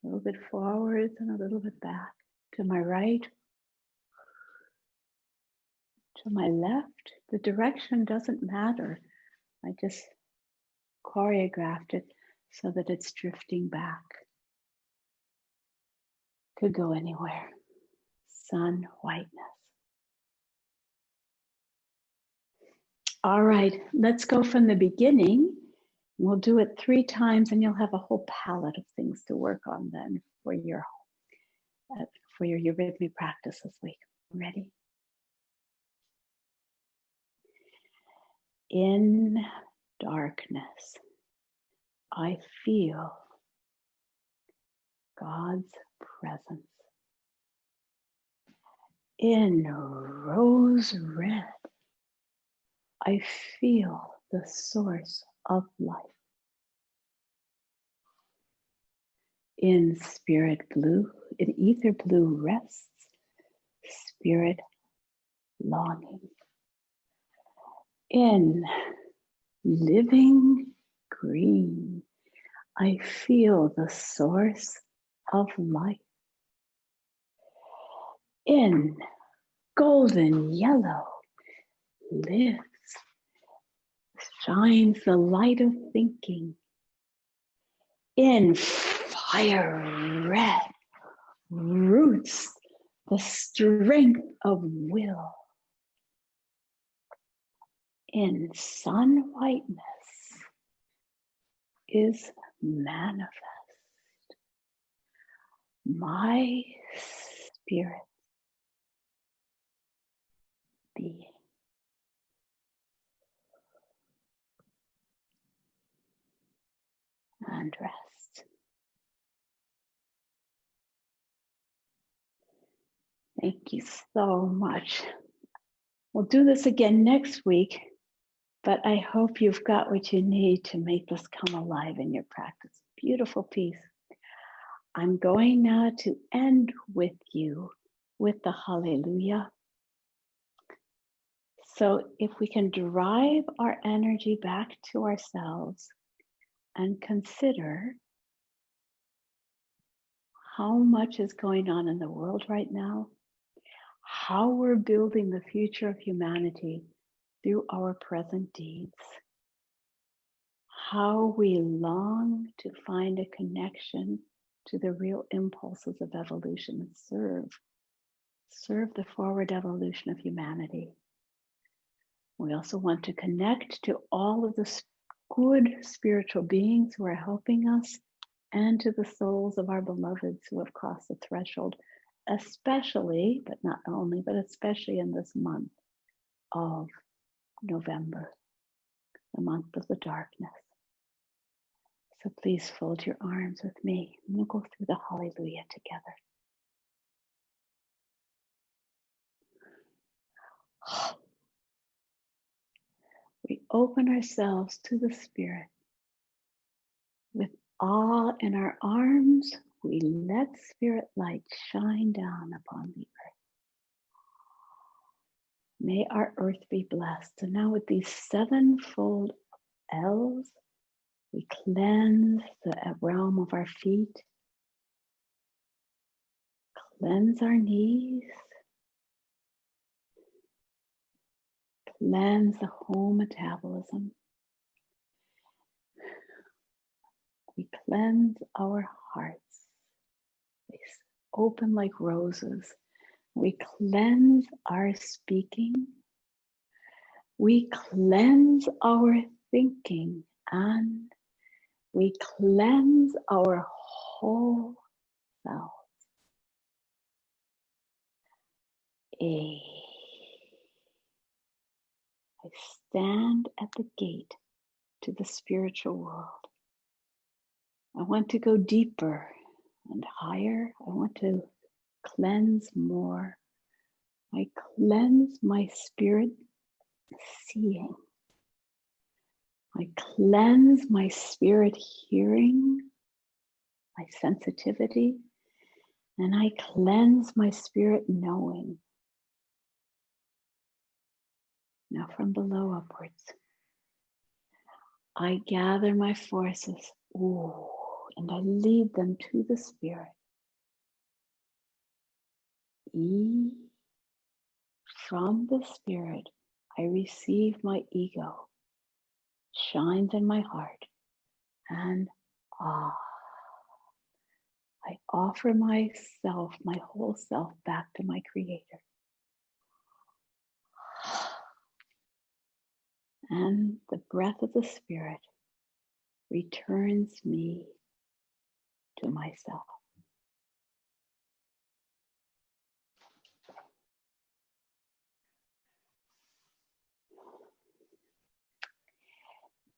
a little bit forwards and a little bit back. To my right, to my left. The direction doesn't matter. I just choreographed it so that it's drifting back. Could go anywhere. Sun whiteness. All right, let's go from the beginning. We'll do it 3 times and you'll have a whole palette of things to work on then for your eurythmy practice this week. Ready? In darkness, I feel God's presence. In rose red, I feel the source of life. In spirit blue, in ether blue rests spirit longing. In living green, I feel the source of life. In golden yellow lives, shines the light of thinking. In fire red roots the strength of will. In sun whiteness is manifest my spirit being. And rest. Thank you so much. We'll do this again next week, but I hope you've got what you need to make this come alive in your practice. Beautiful piece. I'm going now to end with you with the hallelujah. So if we can drive our energy back to ourselves and consider how much is going on in the world right now, how we're building the future of humanity through our present deeds, how we long to find a connection to the real impulses of evolution and serve the forward evolution of humanity. We also want to connect to all of the good spiritual beings who are helping us and to the souls of our beloveds who have crossed the threshold, especially, but not only, but especially in this month of November, the month of the darkness. So please fold your arms with me and we'll go through the hallelujah together. We open ourselves to the Spirit. With awe in our arms, we let Spirit light shine down upon the earth. May our earth be blessed. And now with these 7-fold L's, we cleanse the realm of our feet, cleanse our knees, cleanse the whole metabolism. We cleanse our hearts. They open like roses. We cleanse our speaking. We cleanse our thinking, and we cleanse our whole self. I stand at the gate to the spiritual world. I want to go deeper and higher. I want to cleanse more. I cleanse my spirit seeing. I cleanse my spirit hearing, my sensitivity, and I cleanse my spirit knowing. Now from below upwards, I gather my forces, and I lead them to the Spirit. From the Spirit, I receive my ego, shines in my heart. And I offer myself, my whole self, back to my Creator. And the breath of the Spirit returns me to myself.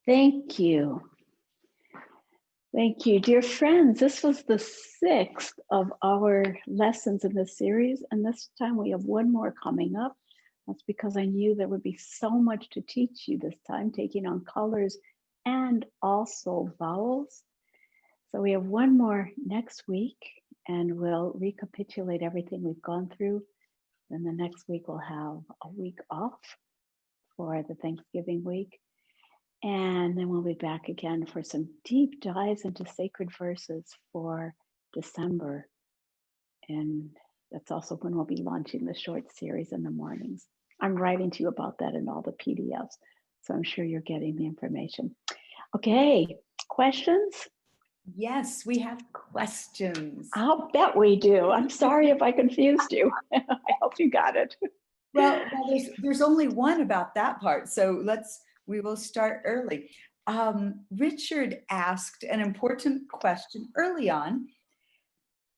Thank you. Thank you, dear friends. This was the 6th of our lessons in this series, and this time we have one more coming up. That's because I knew there would be so much to teach you this time, taking on colors and also vowels. So we have one more next week, and we'll recapitulate everything we've gone through. Then the next week we'll have a week off for the Thanksgiving week. And then we'll be back again for some deep dives into sacred verses for December. And that's also when we'll be launching the short series in the mornings. I'm writing to you about that in all the PDFs, so I'm sure you're getting the information. Okay, questions? Yes, we have questions. I'll bet we do. I'm sorry if I confused you. I hope you got it. Well, there's only one about that part, so we will start early. Richard asked an important question early on.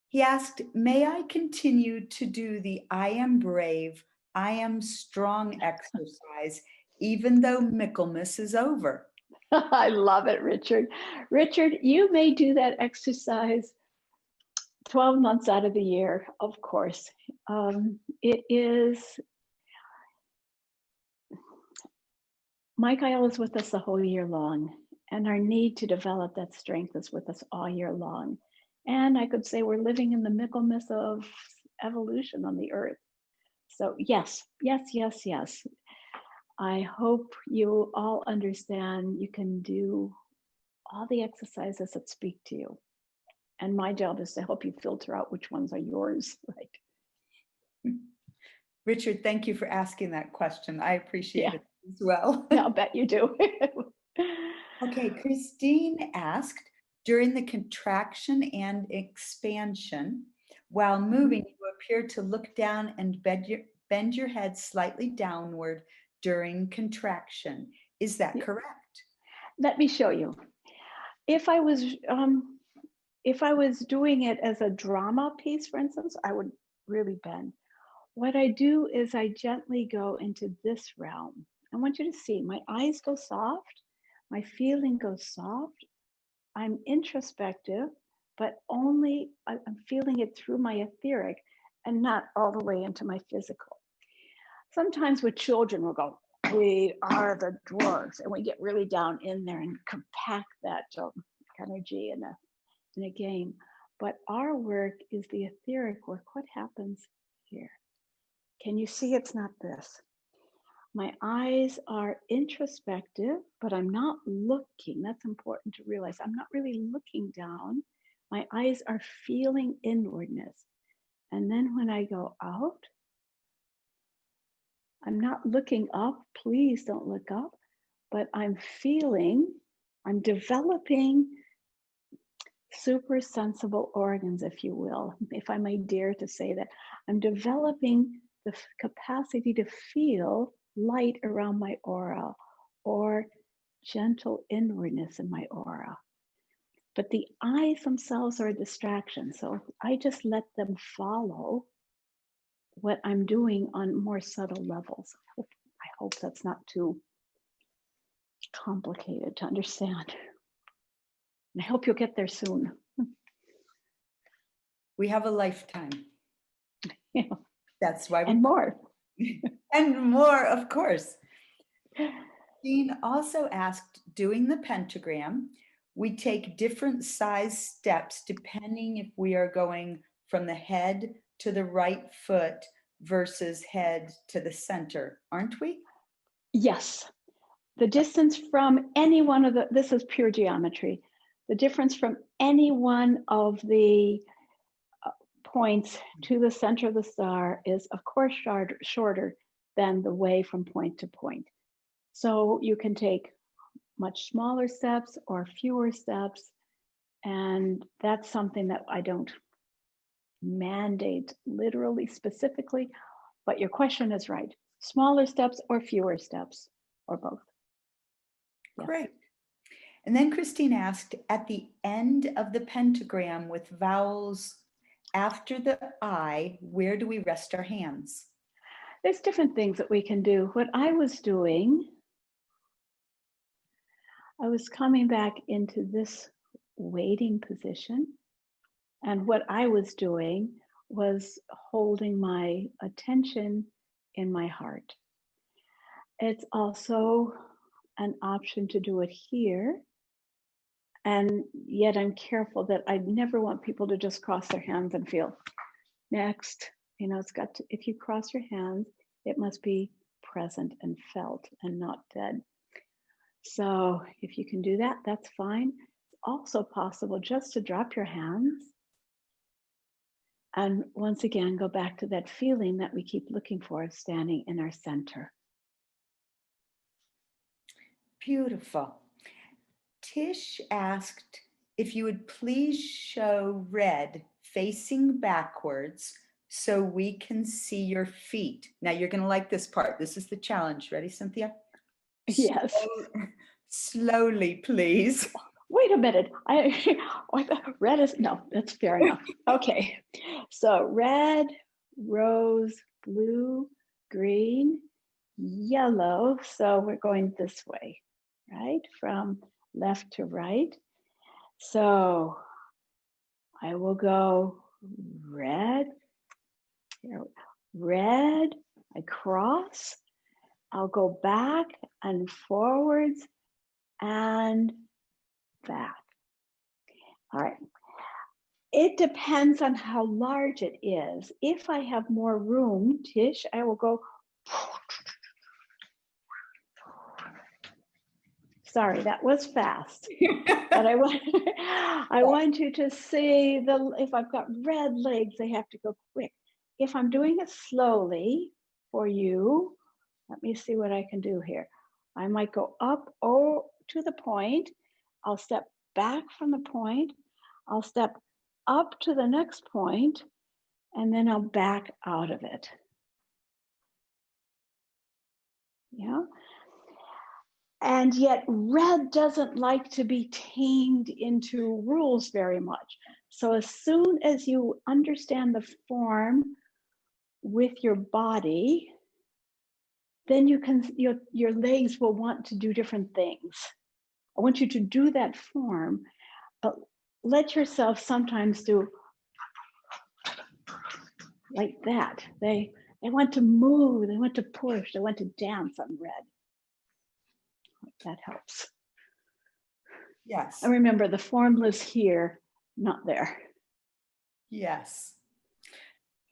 He asked, may I continue to do the I am brave, I am strong exercise, even though Michaelmas is over? I love it, Richard. Richard, you may do that exercise 12 months out of the year, of course. Michael is with us the whole year long, and our need to develop that strength is with us all year long. And I could say we're living in the Michaelmas of evolution on the earth. So yes. I hope you all understand you can do all the exercises that speak to you. And my job is to help you filter out which ones are yours, right? Richard, thank you for asking that question. I appreciate it as well. Yeah, I'll bet you do. Okay, Christine asked, during the contraction and expansion, while moving, you appear to look down and bend your head slightly downward during contraction. Is that correct? Let me show you. If I was doing it as a drama piece, for instance, I would really bend. What I do is I gently go into this realm. I want you to see my eyes go soft, my feeling goes soft. I'm introspective, but only I'm feeling it through my etheric and not all the way into my physical. Sometimes with children, we'll go, we are the dwarves, and we get really down in there and compact that energy in a game. But our work is the etheric work. What happens here? Can you see it's not this? My eyes are introspective, but I'm not looking. That's important to realize. I'm not really looking down. My eyes are feeling inwardness. And then when I go out, I'm not looking up. Please don't look up. But I'm developing super sensible organs, if you will, if I may dare to say that. I'm developing the capacity to feel light around my aura or gentle inwardness in my aura. But the eyes themselves are a distraction. So I just let them follow what I'm doing on more subtle levels. I hope that's not too complicated to understand. And I hope you'll get there soon. We have a lifetime. Yeah. That's why and more. And more, of course. Jean also asked, doing the pentagram, we take different size steps depending if we are going from the head to the right foot versus head to the center, aren't we? Yes. The distance from any one of this is pure geometry. The difference from any one of the points to the center of the star is, of course, shorter than the way from point to point. So you can take much smaller steps or fewer steps. And that's something that I don't mandate literally specifically, but your question is right. Smaller steps or fewer steps or both. Yes. Great. And then Christine asked, at the end of the pentagram with vowels after the I, where do we rest our hands? There's different things that we can do. What I was doing, I was coming back into this waiting position. And what I was doing was holding my attention in my heart. It's also an option to do it here. And yet I'm careful that I never want people to just cross their hands and feel next. You know, it's got to, if you cross your hands, it must be present and felt and not dead. So if you can do that, that's fine. It's also possible just to drop your hands and once again, go back to that feeling that we keep looking for, standing in our center. Beautiful. Tish asked if you would please show red facing backwards so we can see your feet. Now you're going to like this part. This is the challenge. Ready, Cynthia? Yes. Slowly, please. Wait a minute. Red is, no, that's fair enough. Okay. So red, rose, blue, green, yellow. So we're going this way, right? From left to right. So I will go red, red, I cross, I'll go back and forwards and back. All right. It depends on how large it is. If I have more room, Tish, I will go. Sorry, that was fast. But I want you to see if I've got red legs, they have to go quick. If I'm doing it slowly for you, let me see what I can do here. I might go up to the point. I'll step back from the point. I'll step up to the next point, and then I'll back out of it. Yeah. And yet red doesn't like to be tamed into rules very much. So as soon as you understand the form with your body, then you can, your legs will want to do different things. I want you to do that form, but let yourself sometimes do like that. They want to move, they want to push, they want to dance on red. That helps. Yes. And remember, the form lives here, not there. Yes.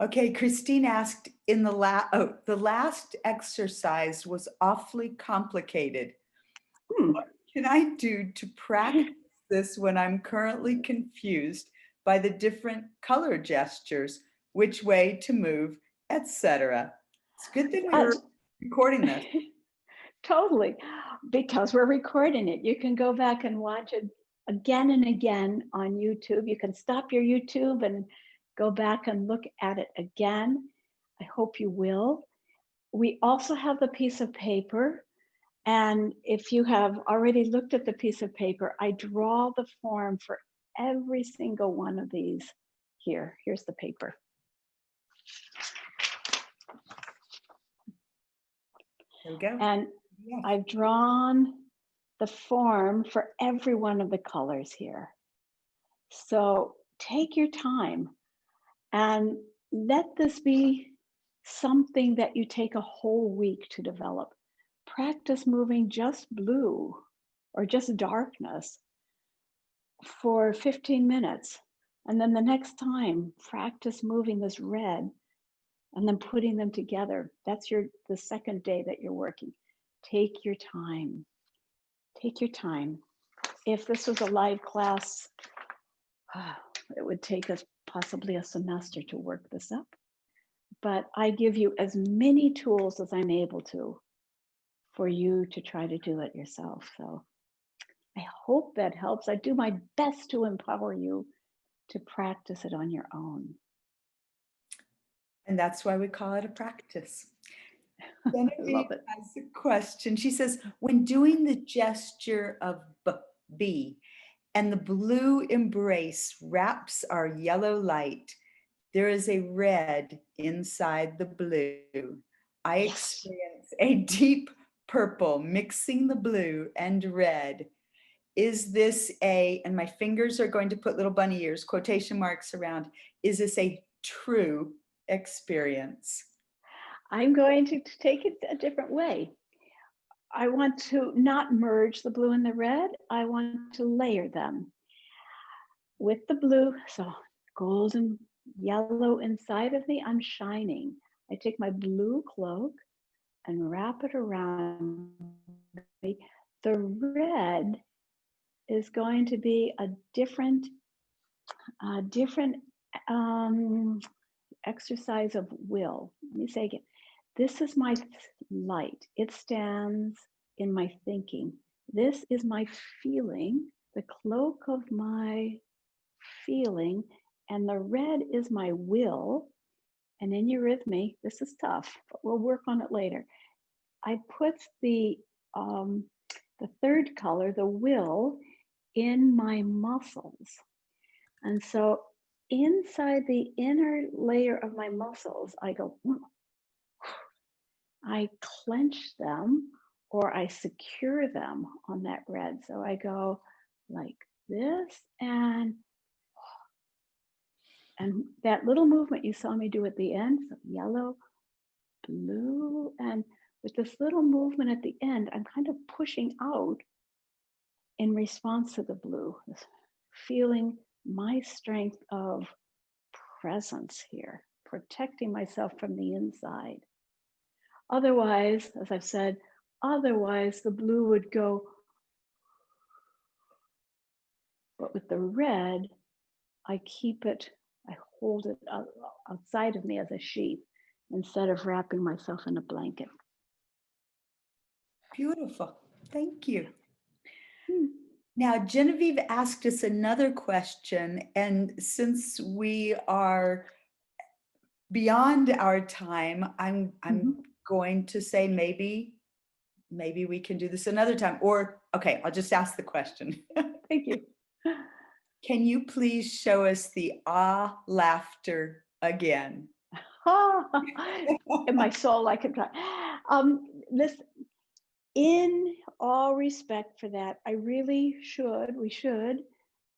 Okay, Christine asked in the last exercise was awfully complicated. What can I do to practice this when I'm currently confused by the different color gestures, which way to move, etc.? It's a good thing we're recording this. Totally, because we're recording it. You can go back and watch it again and again on YouTube. You can stop your YouTube and go back and look at it again. I hope you will. We also have the piece of paper. And if you have already looked at the piece of paper, I draw the form for every single one of these here. Here's the paper. There we go. And I've drawn the form for every one of the colors here. So take your time and let this be something that you take a whole week to develop. Practice moving just blue or just darkness for 15 minutes. And then the next time, practice moving this red and then putting them together. That's the second day that you're working. Take your time. Take your time. If this was a live class, it would take us possibly a semester to work this up. But I give you as many tools as I'm able to for you to try to do it yourself. So I hope that helps. I do my best to empower you to practice it on your own. And that's why we call it a practice. I Genevieve love it. has a question. She says, when doing the gesture of B and the blue embrace wraps our yellow light, there is a red inside the blue. I Yes. experience a deep purple mixing the blue and red. Is this a, and my fingers are going to put little bunny ears, quotation marks around, is this a true experience? I'm going to take it a different way. I want to not merge the blue and the red. I want to layer them with the blue. So golden yellow inside of me, I'm shining. I take my blue cloak and wrap it around me. The red is going to be a different um, exercise of will. Let me say again, this is my light. It stands in my thinking. This is my feeling, the cloak of my feeling, and the red is my will. And in eurythmy, this is tough, but we'll work on it later. I put the third color, the will, in my muscles. And so inside the inner layer of my muscles, I go, I clench them or I secure them on that red. So I go like this and that little movement you saw me do at the end, so yellow, blue, and with this little movement at the end, I'm kind of pushing out in response to the blue, feeling my strength of presence here, protecting myself from the inside. Otherwise, as I've said, otherwise the blue would go, but with the red, I keep it, I hold it outside of me as a sheath instead of wrapping myself in a blanket. Beautiful. Thank you. Hmm. Now, Genevieve asked us another question, and since we are beyond our time, I'm going to say maybe we can do this another time. Or, okay, I'll just ask the question. Thank you. Can you please show us the laughter again? In my soul, I can try. Listen, in all respect for that, we should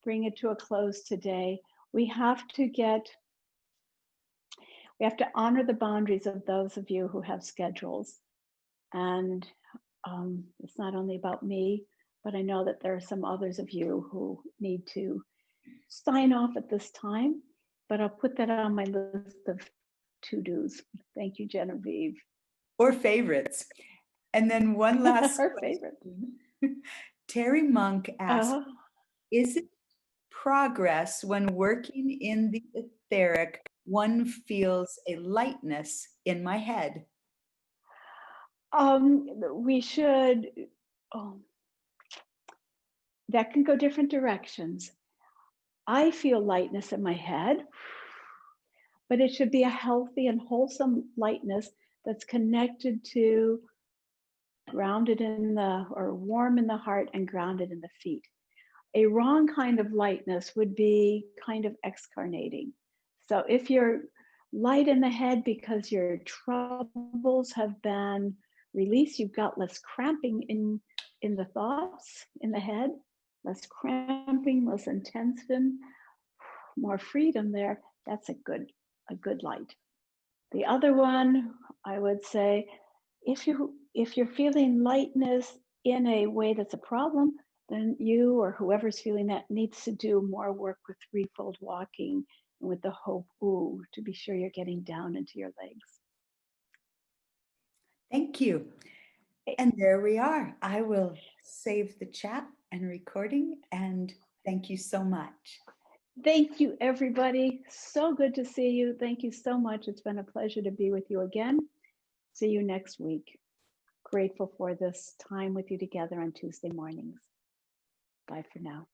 bring it to a close today. We have to honor the boundaries of those of you who have schedules. And it's not only about me, but I know that there are some others of you who need to sign off at this time, but I'll put that on my list of to-dos. Thank you, Genevieve. Or favorites. And then one last Her question. favorite. Terry Monk asked, is it progress when working in the etheric, one feels a lightness in my head? We should, that can go different directions. I feel lightness in my head, but it should be a healthy and wholesome lightness that's connected to warm in the heart and grounded in the feet. A wrong kind of lightness would be kind of excarnating. So if you're light in the head because your troubles have been released, you've got less cramping in the thoughts in the head, less cramping, less intention, more freedom there, that's a good light. The other one, I would say, if you're feeling lightness in a way that's a problem, then you or whoever's feeling that needs to do more work with threefold walking and with the hope to be sure you're getting down into your legs. Thank you. And there we are. I will save the chat and recording, and thank you so much. Thank you, everybody. So good to see you. Thank you so much. It's been a pleasure to be with you again. See you next week. Grateful for this time with you together on Tuesday mornings. Bye for now.